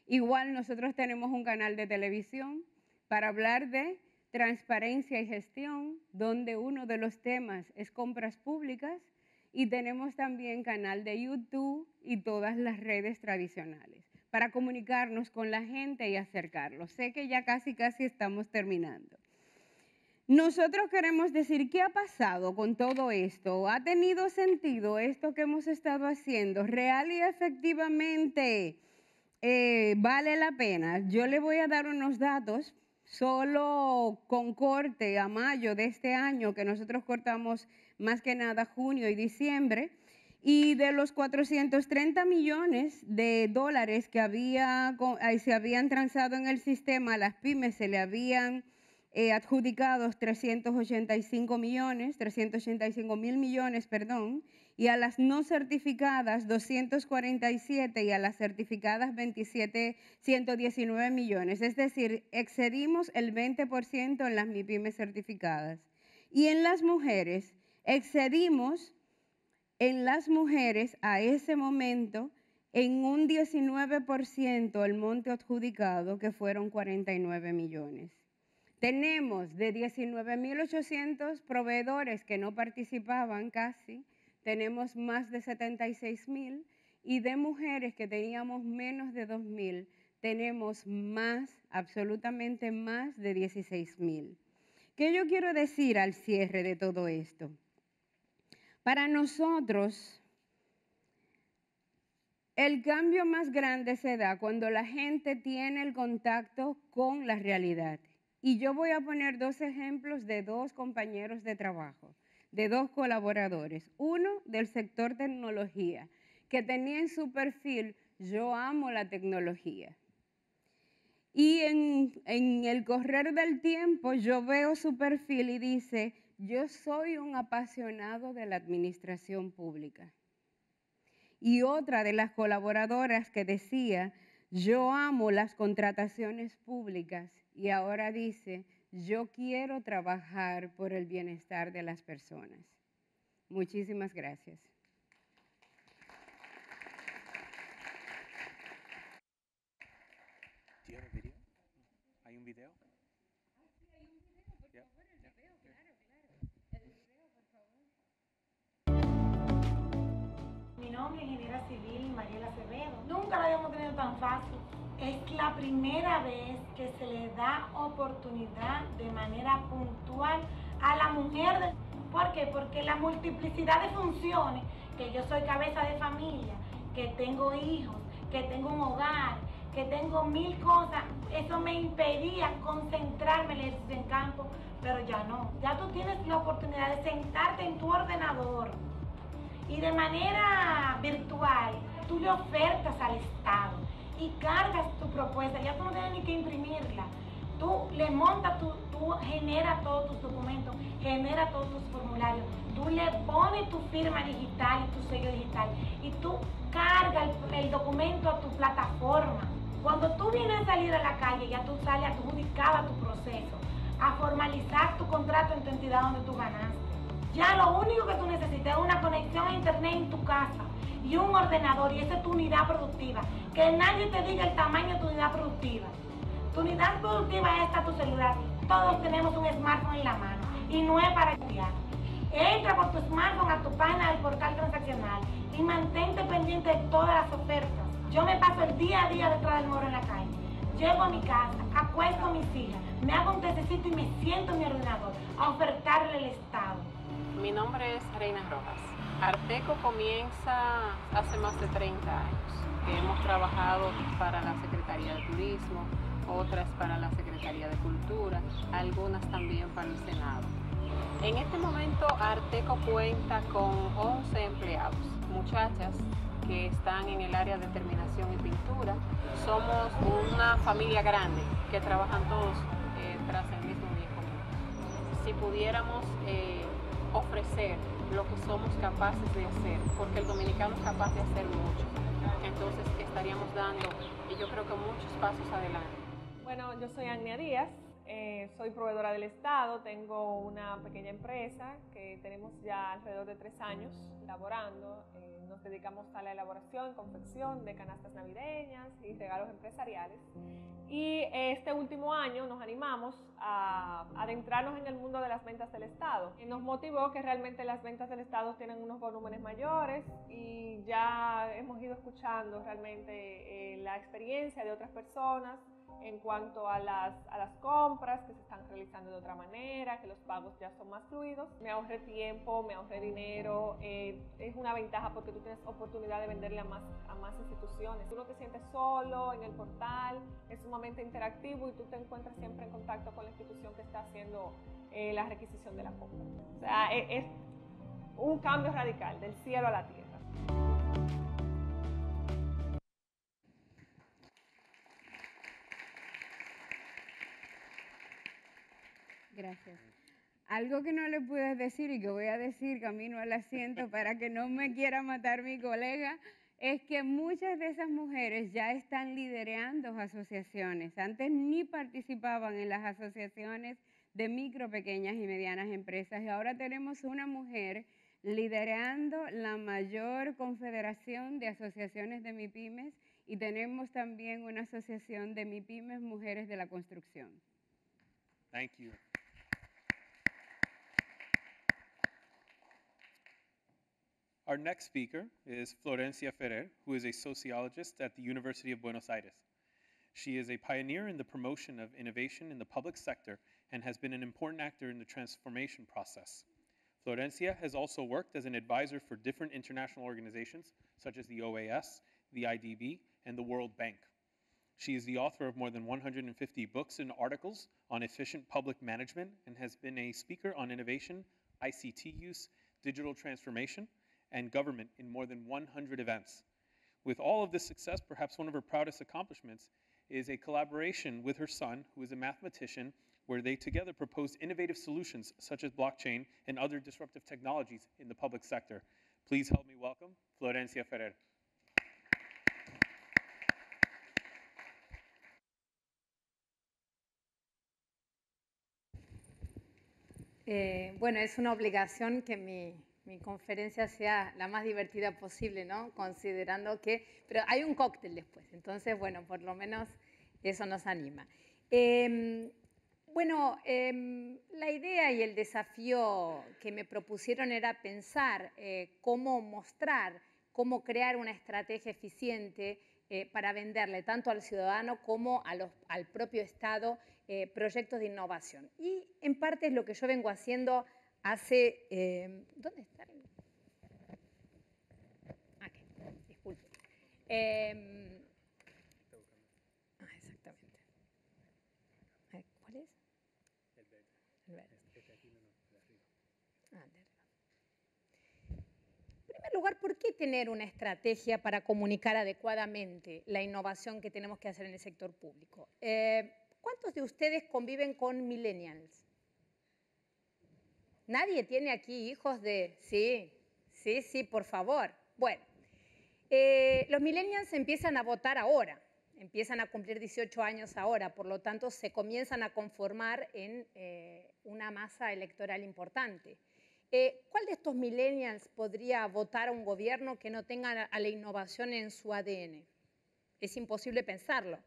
Speaker 9: Igual nosotros tenemos un canal de televisión para hablar de transparencia y gestión, donde uno de los temas es compras públicas, y tenemos también canal de YouTube y todas las redes tradicionales para comunicarnos con la gente y acercarlos. Sé que ya casi estamos terminando. Nosotros queremos decir, ¿qué ha pasado con todo esto? ¿Ha tenido sentido esto que hemos estado haciendo? ¿Real y efectivamente vale la pena? Yo le voy a dar unos datos. Solo con corte a mayo de este año, que nosotros cortamos más que nada junio y diciembre, Y de los 430 millones de dólares que se habían transado en el sistema, a las pymes se le habían adjudicados 385 mil millones, perdón, y a las no certificadas 247 y a las certificadas 119 millones. Es decir, excedimos el 20% en las MIPYMES certificadas. Y en las mujeres, excedimos en las mujeres a ese momento en un 19% el monto adjudicado, que fueron 49 millones. Tenemos de 19.800 proveedores que no participaban casi, tenemos más de 76.000, y de mujeres que teníamos menos de 2.000, tenemos más, absolutamente más de 16.000. ¿Qué yo quiero decir al cierre de todo esto? Para nosotros, el cambio más grande se da cuando la gente tiene el contacto con la realidad. Y yo voy a poner dos ejemplos de dos compañeros de trabajo, de dos colaboradores. Uno del sector tecnología, que tenía en su perfil, yo amo la tecnología. Y en el correr del tiempo yo veo su perfil y dice, yo soy un apasionado de la administración pública. Y otra de las colaboradoras que decía, yo amo las contrataciones públicas, y ahora dice, yo quiero trabajar por el bienestar de las personas. Muchísimas gracias.
Speaker 2: Do you have a video? ¿Hay un video?
Speaker 10: Mi nombre es ingeniera civil Mariela Acevedo. Nunca lo habíamos tenido tan fácil. Es la primera vez que se le da oportunidad de manera puntual a la mujer. ¿Por qué? Porque la multiplicidad de funciones, que yo soy cabeza de familia, que tengo hijos, que tengo un hogar, que tengo 1000 cosas, eso me impedía concentrarme en campo, pero ya no. Ya tú tienes la oportunidad de sentarte en tu ordenador y de manera virtual tú le ofertas al Estado y cargas tu propuesta, ya tú no tienes ni que imprimirla. Tú le montas, tú generas todos tus documentos, generas todos tus formularios, tú le pones tu firma digital y tu sello digital y tú cargas el documento a tu plataforma. Cuando tú vienes a salir a la calle, ya tú sales adjudicada a tu proceso, a formalizar tu contrato en tu entidad donde tú ganaste. Ya lo único que tú necesitas es una conexión a internet en tu casa y un ordenador, y esa es tu unidad productiva. Que nadie te diga el tamaño de tu unidad productiva. Tu unidad productiva es hasta tu celular. Todos tenemos un smartphone en la mano y no es para estudiar. Entra por tu smartphone a tu página del portal transaccional y mantente pendiente de todas las ofertas. Yo me paso el día a día detrás del muro en la calle. Llego a mi casa, acuesto a mis hijas, me hago un tececito y me siento en mi ordenador a ofertarle al Estado.
Speaker 11: Mi nombre es Reina Rojas. Arteco comienza hace más de 30 años. Hemos trabajado para la Secretaría de Turismo, otras para la Secretaría de Cultura, algunas también para el Senado. En este momento Arteco cuenta con 11 empleados, muchachas que están en el área de terminación y pintura. Somos una familia grande que trabajan todos tras el mismo bien común. Si pudiéramos ofrecer lo que somos capaces de hacer, porque el dominicano es capaz de hacer mucho, entonces estaríamos dando, y yo creo que muchos pasos adelante.
Speaker 12: Bueno, yo soy Agnia Díaz, soy proveedora del Estado, tengo una pequeña empresa que tenemos ya alrededor de 3 años laborando. Nos dedicamos a la elaboración, confección de canastas navideñas y regalos empresariales. Y este último año nos animamos a adentrarnos en el mundo de las ventas del Estado. Y nos motivó que realmente las ventas del Estado tienen unos volúmenes mayores y ya hemos ido escuchando realmente la experiencia de otras personas en cuanto a las compras que se están realizando de otra manera, que los pagos ya son más fluidos. Me ahorré tiempo, me ahorré dinero, es una ventaja porque tú tienes oportunidad de venderle a más instituciones. Tú no te sientes solo en el portal, es sumamente interactivo y tú te encuentras siempre en contacto con la institución que está haciendo la requisición de la compra. O sea, es un cambio radical, del cielo a la tierra.
Speaker 9: Gracias. Algo que no le pude decir y que voy a decir camino al asiento para que no me quiera matar mi colega, es que muchas de esas mujeres ya están liderando asociaciones. Antes ni participaban en las asociaciones de micro, pequeñas y medianas empresas y ahora tenemos una mujer liderando la mayor confederación de asociaciones de MIPYMES y tenemos también una asociación de MIPYMES Mujeres de la Construcción.
Speaker 2: Thank you. Our next speaker is Florencia Ferrer, who is a sociologist at the University of Buenos Aires. She is a pioneer in the promotion of innovation in the public sector and has been an important actor in the transformation process. Florencia has also worked as an advisor for different international organizations, such as the OAS, the IDB, and the World Bank. She is the author of more than 150 books and articles on efficient public management and has been a speaker on innovation, ICT use, digital transformation, and government in more than 100 events. With all of this success, perhaps one of her proudest accomplishments is a collaboration with her son, who is a mathematician, where they together proposed innovative solutions such as blockchain and other disruptive technologies in the public sector. Please help me welcome Florencia Ferrer.
Speaker 13: Bueno, es una obligación que mi conferencia sea la más divertida posible, ¿no? Considerando que... Pero hay un cóctel después, entonces, bueno, por lo menos eso nos anima. La idea y el desafío que me propusieron era pensar cómo mostrar, cómo crear una estrategia eficiente para venderle tanto al ciudadano como al propio Estado proyectos de innovación. Y en parte es lo que yo vengo haciendo hace... ¿Dónde está? Aquí, disculpe. Exactamente. ¿Cuál es? El verde. El verde. Este aquí no, de arriba. De arriba. En primer lugar, ¿por qué tener una estrategia para comunicar adecuadamente la innovación que tenemos que hacer en el sector público? ¿Cuántos de ustedes conviven con millennials? ¿Nadie tiene aquí hijos de...? Sí, por favor. Bueno, los millennials empiezan a votar ahora, empiezan a cumplir 18 años ahora, por lo tanto se comienzan a conformar en una masa electoral importante. ¿Cuál de estos millennials podría votar a un gobierno que no tenga a la innovación en su ADN? Es imposible pensarlo.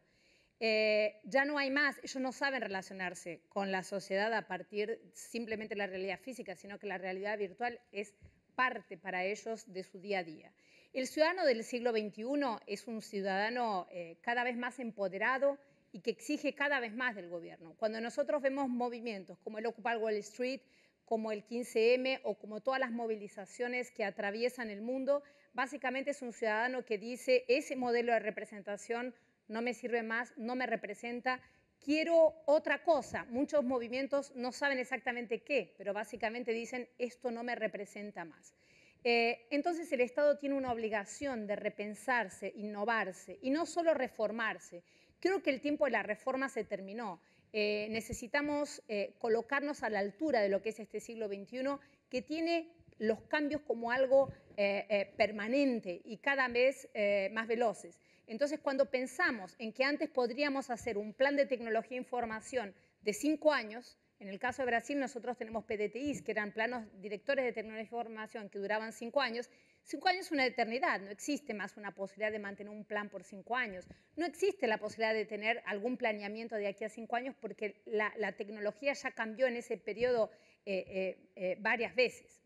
Speaker 13: Ya no hay más, ellos no saben relacionarse con la sociedad a partir simplemente de la realidad física, sino que la realidad virtual es parte para ellos de su día a día. El ciudadano del siglo XXI es un ciudadano cada vez más empoderado y que exige cada vez más del gobierno. Cuando nosotros vemos movimientos como el Occupy Wall Street, como el 15M o como todas las movilizaciones que atraviesan el mundo, básicamente es un ciudadano que dice ese modelo de representación no me sirve más, no me representa, quiero otra cosa. Muchos movimientos no saben exactamente qué, pero básicamente dicen esto no me representa más. Entonces el Estado tiene una obligación de repensarse, innovarse y no solo reformarse. Creo que el tiempo de la reforma se terminó. Necesitamos colocarnos a la altura de lo que es este siglo XXI, que tiene los cambios como algo permanente y cada vez más veloces. Entonces, cuando pensamos en que antes podríamos hacer un plan de tecnología e información de 5 años, en el caso de Brasil nosotros tenemos PDTIs, que eran planos directores de tecnología e información que duraban 5 años. 5 años es una eternidad, no existe más una posibilidad de mantener un plan por 5 años. No existe la posibilidad de tener algún planeamiento de aquí a 5 años porque la tecnología ya cambió en ese periodo varias veces.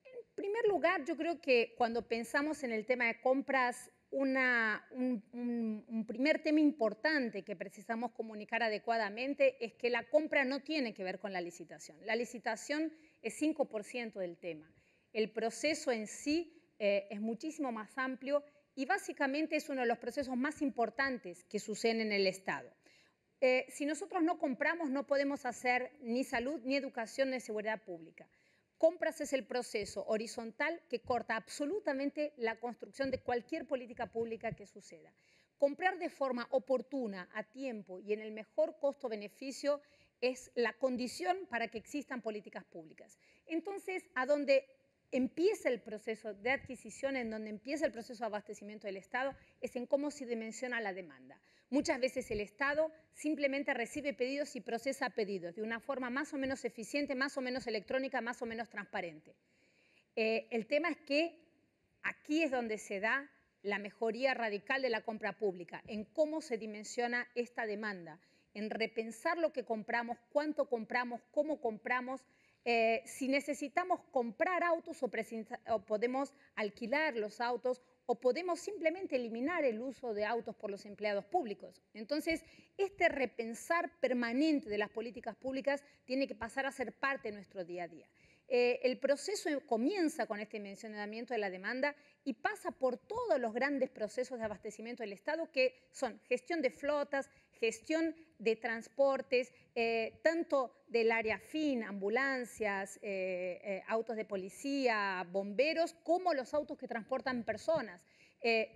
Speaker 13: En primer lugar, yo creo que cuando pensamos en el tema de compras, un primer tema importante que precisamos comunicar adecuadamente es que la compra no tiene que ver con la licitación. La licitación es 5% del tema. El proceso en sí es muchísimo más amplio y básicamente es uno de los procesos más importantes que suceden en el Estado. Si nosotros no compramos, no podemos hacer ni salud, ni educación, ni seguridad pública. Compras es el proceso horizontal que corta absolutamente la construcción de cualquier política pública que suceda. Comprar de forma oportuna, a tiempo y en el mejor costo-beneficio es la condición para que existan políticas públicas. Entonces, a donde empieza el proceso de adquisición, en donde empieza el proceso de abastecimiento del Estado, es en cómo se dimensiona la demanda. Muchas veces el Estado simplemente recibe pedidos y procesa pedidos de una forma más o menos eficiente, más o menos electrónica, más o menos transparente. El tema es que aquí es donde se da la mejoría radical de la compra pública, en cómo se dimensiona esta demanda, en repensar lo que compramos, cuánto compramos, cómo compramos, si necesitamos comprar autos o podemos alquilar los autos o podemos simplemente eliminar el uso de autos por los empleados públicos. Entonces, este repensar permanente de las políticas públicas tiene que pasar a ser parte de nuestro día a día. El proceso comienza con este dimensionamiento de la demanda y pasa por todos los grandes procesos de abastecimiento del Estado, que son gestión de flotas, gestión de transportes, tanto del área fin, ambulancias, autos de policía, bomberos, como los autos que transportan personas.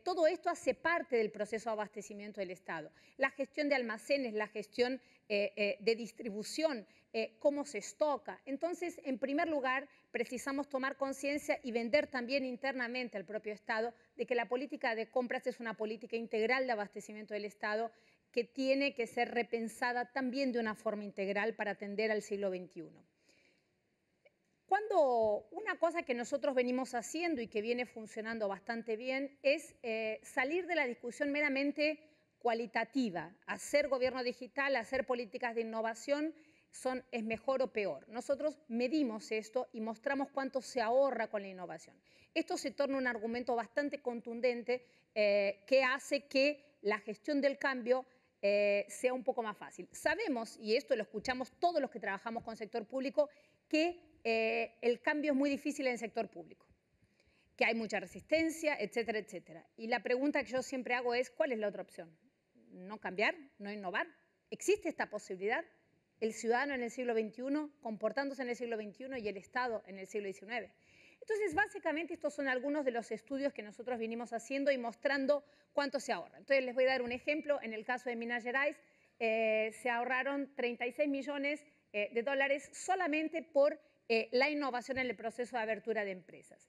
Speaker 13: Todo esto hace parte del proceso de abastecimiento del Estado. La gestión de almacenes, la gestión de distribución, cómo se estoca. Entonces, en primer lugar, precisamos tomar conciencia y vender también internamente al propio Estado de que la política de compras es una política integral de abastecimiento del Estado que tiene que ser repensada también de una forma integral para atender al siglo XXI. Una cosa que nosotros venimos haciendo y que viene funcionando bastante bien es salir de la discusión meramente cualitativa. Hacer gobierno digital, hacer políticas de innovación es mejor o peor. Nosotros medimos esto y mostramos cuánto se ahorra con la innovación. Esto se torna un argumento bastante contundente que hace que la gestión del cambio sea un poco más fácil. Sabemos, y esto lo escuchamos todos los que trabajamos con sector público, que el cambio es muy difícil en el sector público, que hay mucha resistencia, etcétera, etcétera. Y la pregunta que yo siempre hago es, ¿cuál es la otra opción? ¿No cambiar? ¿No innovar? ¿Existe esta posibilidad? El ciudadano en el siglo XXI, comportándose en el siglo XXI y el Estado en el siglo XIX. Entonces, básicamente, estos son algunos de los estudios que nosotros vinimos haciendo y mostrando cuánto se ahorra. Entonces, les voy a dar un ejemplo. En el caso de Minas Gerais, se ahorraron 36 millones de dólares solamente por la innovación en el proceso de apertura de empresas.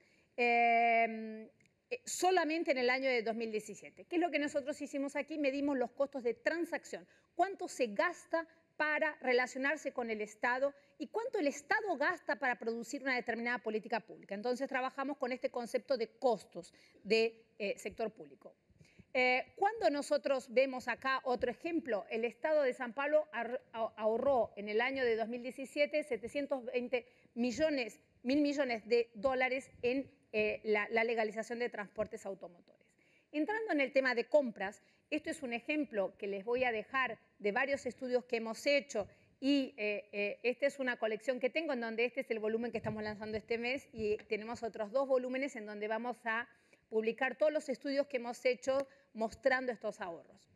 Speaker 13: Solamente en el año de 2017. ¿Qué es lo que nosotros hicimos aquí? Medimos los costos de transacción. ¿Cuánto se gasta para relacionarse con el Estado y cuánto el Estado gasta para producir una determinada política pública? Entonces trabajamos con este concepto de costos de sector público. Cuando nosotros vemos acá otro ejemplo, el Estado de San Pablo ahorró en el año de 2017 720 millones, mil millones de dólares en la legalización de transportes automotores. Entrando en el tema de compras, esto es un ejemplo que les voy a dejar de varios estudios que hemos hecho y esta es una colección que tengo en donde este es el volumen que estamos lanzando este mes y tenemos otros 2 volúmenes en donde vamos a publicar todos los estudios que hemos hecho mostrando estos ahorros.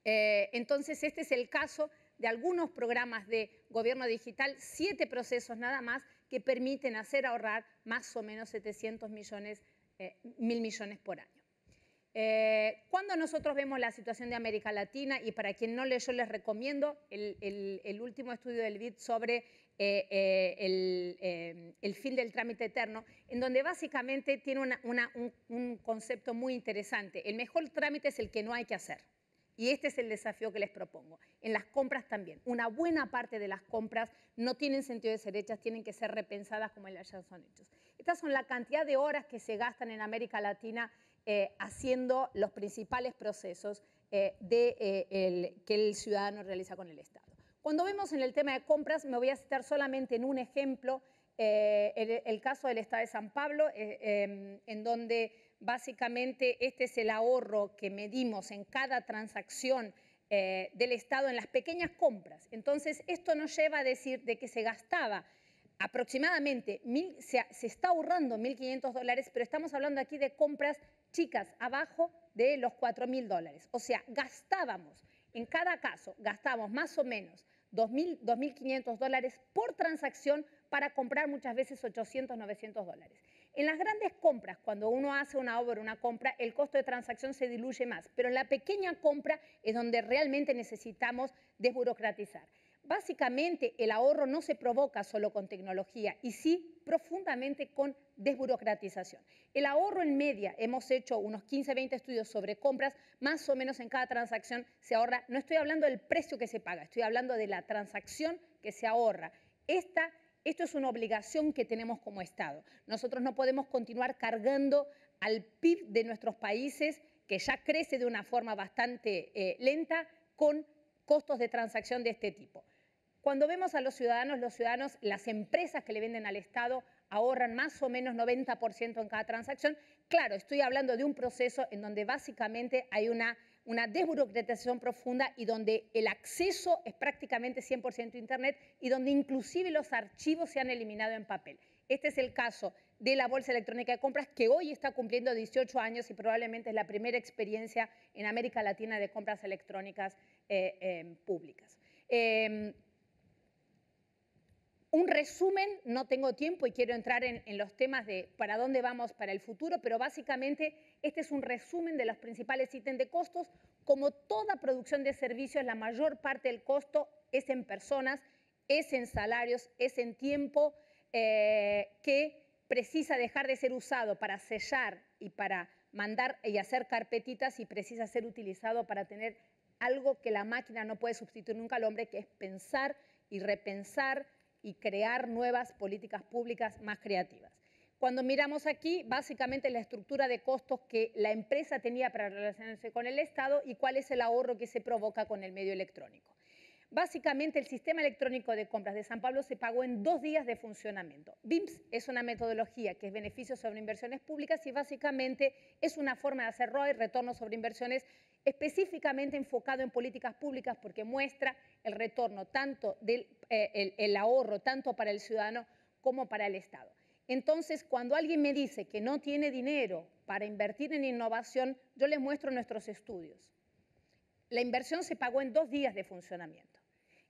Speaker 13: Entonces, este es el caso de algunos programas de gobierno digital, 7 procesos nada más que permiten hacer ahorrar más o menos 700 millones, 1.000 millones por año. Cuando nosotros vemos la situación de América Latina, y para quien no leyó les recomiendo el último estudio del BID sobre el fin del trámite eterno, en donde básicamente tiene un concepto muy interesante. El mejor trámite es el que no hay que hacer. Y este es el desafío que les propongo. En las compras también. Una buena parte de las compras no tienen sentido de ser hechas, tienen que ser repensadas como ya son hechas. Estas son la cantidad de horas que se gastan en América Latina haciendo los principales procesos que el ciudadano realiza con el Estado. Cuando vemos en el tema de compras, me voy a citar solamente en un ejemplo, el caso del Estado de San Pablo, en donde básicamente este es el ahorro que medimos en cada transacción del Estado en las pequeñas compras. Entonces, esto nos lleva a decir de que se gastaba aproximadamente, se está ahorrando $1.500, pero estamos hablando aquí de compras chicas, abajo de los $4.000. O sea, gastábamos, en cada caso, gastamos más o menos $2.500 por transacción para comprar muchas veces $800, $900. En las grandes compras, cuando uno hace una obra, una compra, el costo de transacción se diluye más, pero en la pequeña compra es donde realmente necesitamos desburocratizar. básicamente el ahorro no se provoca solo con tecnología, y sí profundamente con desburocratización. El ahorro en media, hemos hecho unos 15, 20 estudios sobre compras, más o menos en cada transacción se ahorra, no estoy hablando del precio que se paga, estoy hablando de la transacción que se ahorra. Esto es una obligación que tenemos como Estado. Nosotros no podemos continuar cargando al PIB de nuestros países, que ya crece de una forma bastante lenta, con costos de transacción de este tipo. Cuando vemos a los ciudadanos, las empresas que le venden al Estado ahorran más o menos 90% en cada transacción. Claro, estoy hablando de un proceso en donde básicamente hay una desburocratización profunda y donde el acceso es prácticamente 100% Internet y donde inclusive los archivos se han eliminado en papel. Este es el caso de la Bolsa Electrónica de Compras, que hoy está cumpliendo 18 años y probablemente es la primera experiencia en América Latina de compras electrónicas públicas. Un resumen, no tengo tiempo y quiero entrar en los temas de para dónde vamos para el futuro, pero básicamente este es un resumen de los principales ítems de costos. Como toda producción de servicios, la mayor parte del costo es en personas, es en salarios, es en tiempo que precisa dejar de ser usado para sellar y para mandar y hacer carpetitas y precisa ser utilizado para tener algo que la máquina no puede sustituir nunca al hombre, que es pensar y repensar y crear nuevas políticas públicas más creativas. Cuando miramos aquí, básicamente la estructura de costos que la empresa tenía para relacionarse con el Estado y cuál es el ahorro que se provoca con el medio electrónico. Básicamente, el sistema electrónico de compras de San Pablo se pagó en 2 días de funcionamiento. BIMS es una metodología que es beneficio sobre inversiones públicas y básicamente es una forma de hacer ROI, retorno sobre inversiones, específicamente enfocado en políticas públicas porque muestra el retorno, tanto el ahorro, tanto para el ciudadano como para el Estado. Entonces, cuando alguien me dice que no tiene dinero para invertir en innovación, yo les muestro nuestros estudios. La inversión se pagó en 2 días de funcionamiento.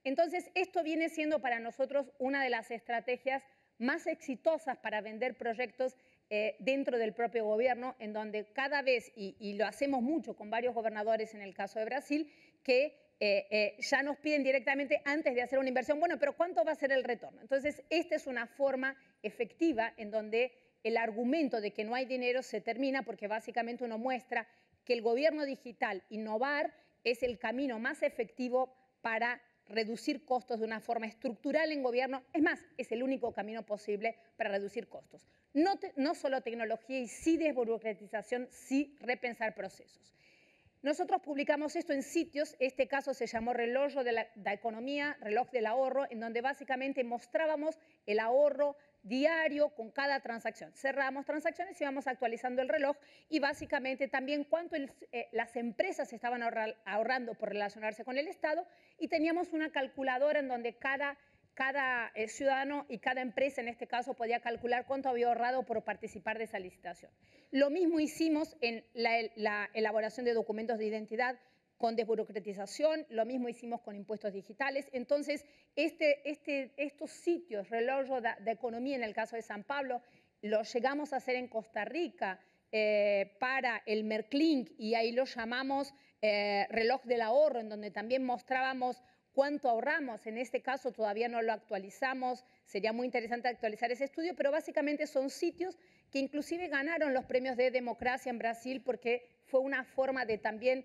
Speaker 13: Entonces, esto viene siendo para nosotros una de las estrategias más exitosas para vender proyectos dentro del propio gobierno, en donde cada vez, y lo hacemos mucho con varios gobernadores en el caso de Brasil, que ya nos piden directamente antes de hacer una inversión, bueno, pero ¿cuánto va a ser el retorno? Entonces, esta es una forma efectiva en donde el argumento de que no hay dinero se termina porque básicamente uno muestra que el gobierno digital, innovar, es el camino más efectivo para reducir costos de una forma estructural en gobierno. Es más, es el único camino posible para reducir costos. No solo tecnología y sí desburocratización, sí repensar procesos. Nosotros publicamos esto en sitios, este caso se llamó Reloj de la Economía, Reloj del Ahorro, en donde básicamente mostrábamos el ahorro diario con cada transacción. Cerramos transacciones y íbamos actualizando el reloj y básicamente también cuánto las empresas estaban ahorrando por relacionarse con el Estado y teníamos una calculadora en donde cada ciudadano y cada empresa en este caso podía calcular cuánto había ahorrado por participar de esa licitación. Lo mismo hicimos en la elaboración de documentos de identidad con desburocratización, lo mismo hicimos con impuestos digitales. Entonces, estos sitios, reloj de economía en el caso de San Pablo, los llegamos a hacer en Costa Rica para el Merclink y ahí lo llamamos reloj del ahorro, en donde también mostrábamos cuánto ahorramos. En este caso todavía no lo actualizamos, sería muy interesante actualizar ese estudio, pero básicamente son sitios que inclusive ganaron los premios de democracia en Brasil porque fue una forma de también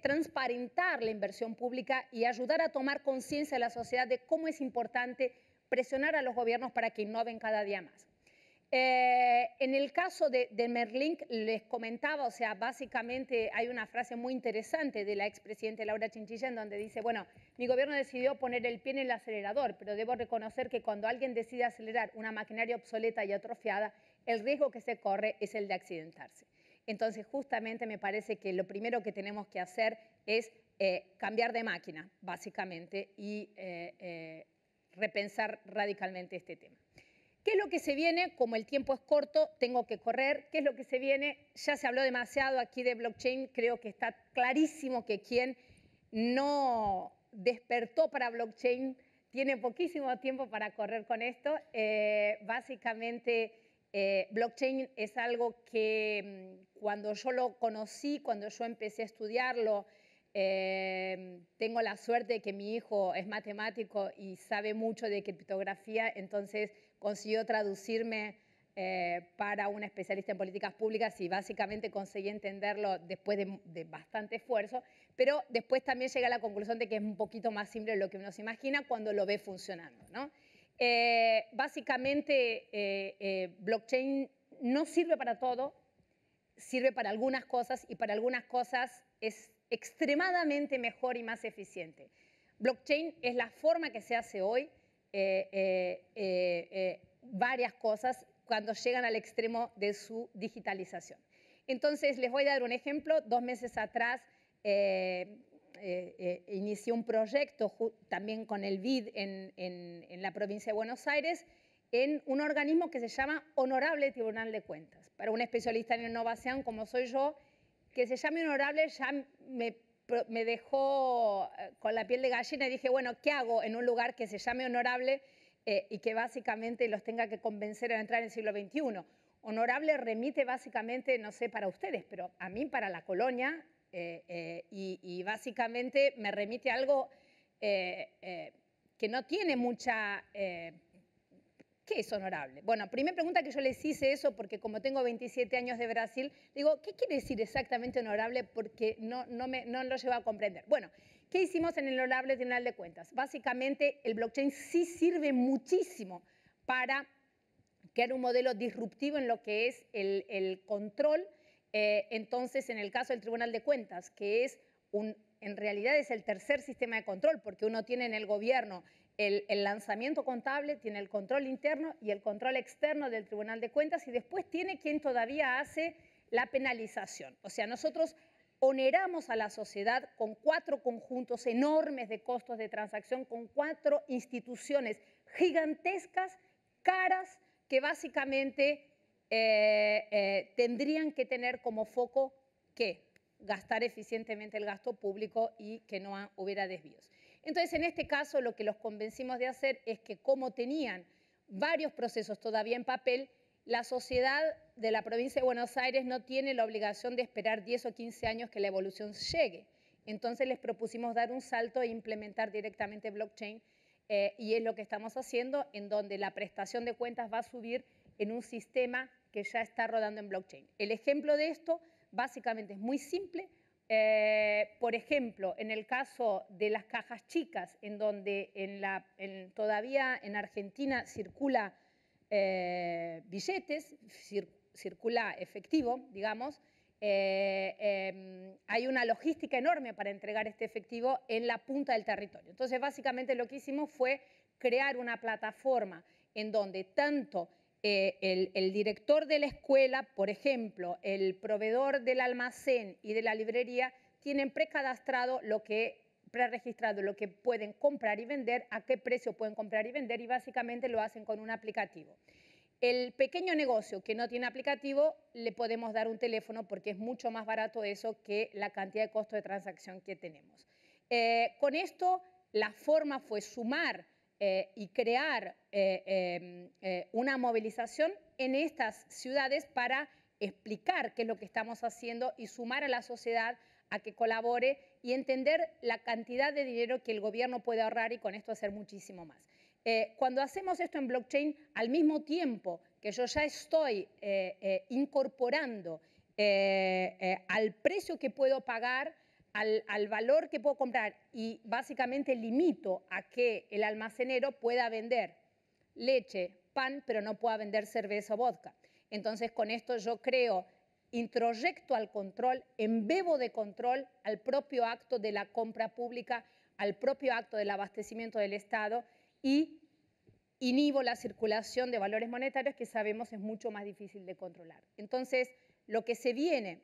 Speaker 13: transparentar la inversión pública y ayudar a tomar conciencia de la sociedad de cómo es importante presionar a los gobiernos para que innoven cada día más. En el caso de Merlink, les comentaba, o sea, básicamente hay una frase muy interesante de la expresidenta Laura Chinchilla en donde dice, bueno, mi gobierno decidió poner el pie en el acelerador, pero debo reconocer que cuando alguien decide acelerar una maquinaria obsoleta y atrofiada, el riesgo que se corre es el de accidentarse. Entonces, justamente me parece que lo primero que tenemos que hacer es cambiar de máquina, básicamente, y repensar radicalmente este tema. ¿Qué es lo que se viene? Como el tiempo es corto, tengo que correr. ¿Qué es lo que se viene? Ya se habló demasiado aquí de blockchain. Creo que está clarísimo que quien no despertó para blockchain tiene poquísimo tiempo para correr con esto. Básicamente, blockchain es algo que cuando yo lo conocí, cuando yo empecé a estudiarlo, Tengo la suerte de que mi hijo es matemático y sabe mucho de criptografía, entonces consiguió traducirme para una especialista en políticas públicas y básicamente conseguí entenderlo después de bastante esfuerzo, pero después también llegué a la conclusión de que es un poquito más simple de lo que uno se imagina cuando lo ve funcionando, ¿no? Básicamente, blockchain no sirve para todo, sirve para algunas cosas y para algunas cosas es extremadamente mejor y más eficiente. Blockchain es la forma que se hace hoy varias cosas cuando llegan al extremo de su digitalización. Entonces, les voy a dar un ejemplo. 2 meses atrás inicié un proyecto también con el BID en la provincia de Buenos Aires en un organismo que se llama Honorable Tribunal de Cuentas. Para un especialista en innovación como soy yo, que se llame Honorable ya me dejó con la piel de gallina y dije, bueno, ¿qué hago en un lugar que se llame Honorable y que básicamente los tenga que convencer a entrar en el siglo XXI? Honorable remite básicamente, no sé para ustedes, pero a mí para la colonia y básicamente me remite a algo que no tiene mucha... ¿Qué es honorable? Bueno, primera pregunta que yo les hice eso porque como tengo 27 años de Brasil, digo, ¿qué quiere decir exactamente honorable? Porque no lo llevo a comprender. Bueno, ¿qué hicimos en el Honorable Tribunal de Cuentas? Básicamente, el blockchain sí sirve muchísimo para crear un modelo disruptivo en lo que es el control. Entonces, en el caso del Tribunal de Cuentas, que es en realidad es el tercer sistema de control, porque uno tiene en el gobierno el lanzamiento contable, tiene el control interno y el control externo del Tribunal de Cuentas y después tiene quien todavía hace la penalización. O sea, nosotros oneramos a la sociedad con 4 conjuntos enormes de costos de transacción, con 4 instituciones gigantescas, caras, que básicamente tendrían que tener como foco ¿qué? Gastar eficientemente el gasto público y que no hubiera desvíos. Entonces, en este caso, lo que los convencimos de hacer es que como tenían varios procesos todavía en papel, la sociedad de la provincia de Buenos Aires no tiene la obligación de esperar 10 o 15 años que la evolución llegue. Entonces, les propusimos dar un salto e implementar directamente blockchain y es lo que estamos haciendo, en donde la prestación de cuentas va a subir en un sistema que ya está rodando en blockchain. El ejemplo de esto básicamente es muy simple. Por ejemplo, en el caso de las cajas chicas, en donde todavía en Argentina circula billetes, circula efectivo, digamos, hay una logística enorme para entregar este efectivo en la punta del territorio. Entonces, básicamente lo que hicimos fue crear una plataforma en donde tanto el director de la escuela, por ejemplo, el proveedor del almacén y de la librería, tienen preregistrado lo que pueden comprar y vender, a qué precio pueden comprar y vender, y básicamente lo hacen con un aplicativo. El pequeño negocio que no tiene aplicativo, le podemos dar un teléfono porque es mucho más barato eso que la cantidad de costo de transacción que tenemos. Con esto, la forma fue sumar y crear una movilización en estas ciudades para explicar qué es lo que estamos haciendo y sumar a la sociedad a que colabore y entender la cantidad de dinero que el gobierno puede ahorrar y con esto hacer muchísimo más. Cuando hacemos esto en blockchain, al mismo tiempo que yo ya estoy incorporando al precio que puedo pagar, al valor que puedo comprar y básicamente limito a que el almacenero pueda vender leche, pan, pero no pueda vender cerveza o vodka. Entonces, con esto yo creo, introyecto al control, embebo de control al propio acto de la compra pública, al propio acto del abastecimiento del Estado y inhibo la circulación de valores monetarios que sabemos es mucho más difícil de controlar. Entonces, lo que se viene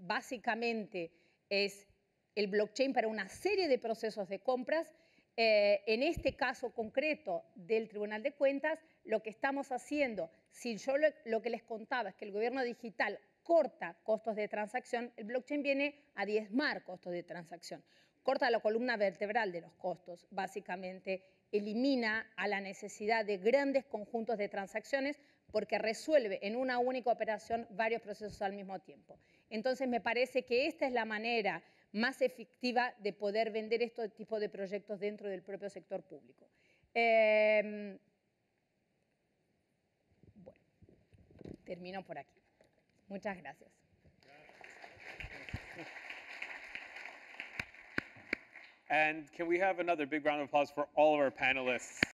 Speaker 13: básicamente es el blockchain para una serie de procesos de compras. En este caso concreto del Tribunal de Cuentas, lo que estamos haciendo, si yo lo que les contaba es que el gobierno digital corta costos de transacción, el blockchain viene a diezmar costos de transacción. Corta la columna vertebral de los costos, básicamente elimina a la necesidad de grandes conjuntos de transacciones porque resuelve en una única operación varios procesos al mismo tiempo. Entonces me parece que esta es la manera más efectiva de poder vender este tipo de proyectos dentro del propio sector público. Bueno, termino por aquí. Muchas gracias.
Speaker 2: And can we have another big round of applause for all of our panelists?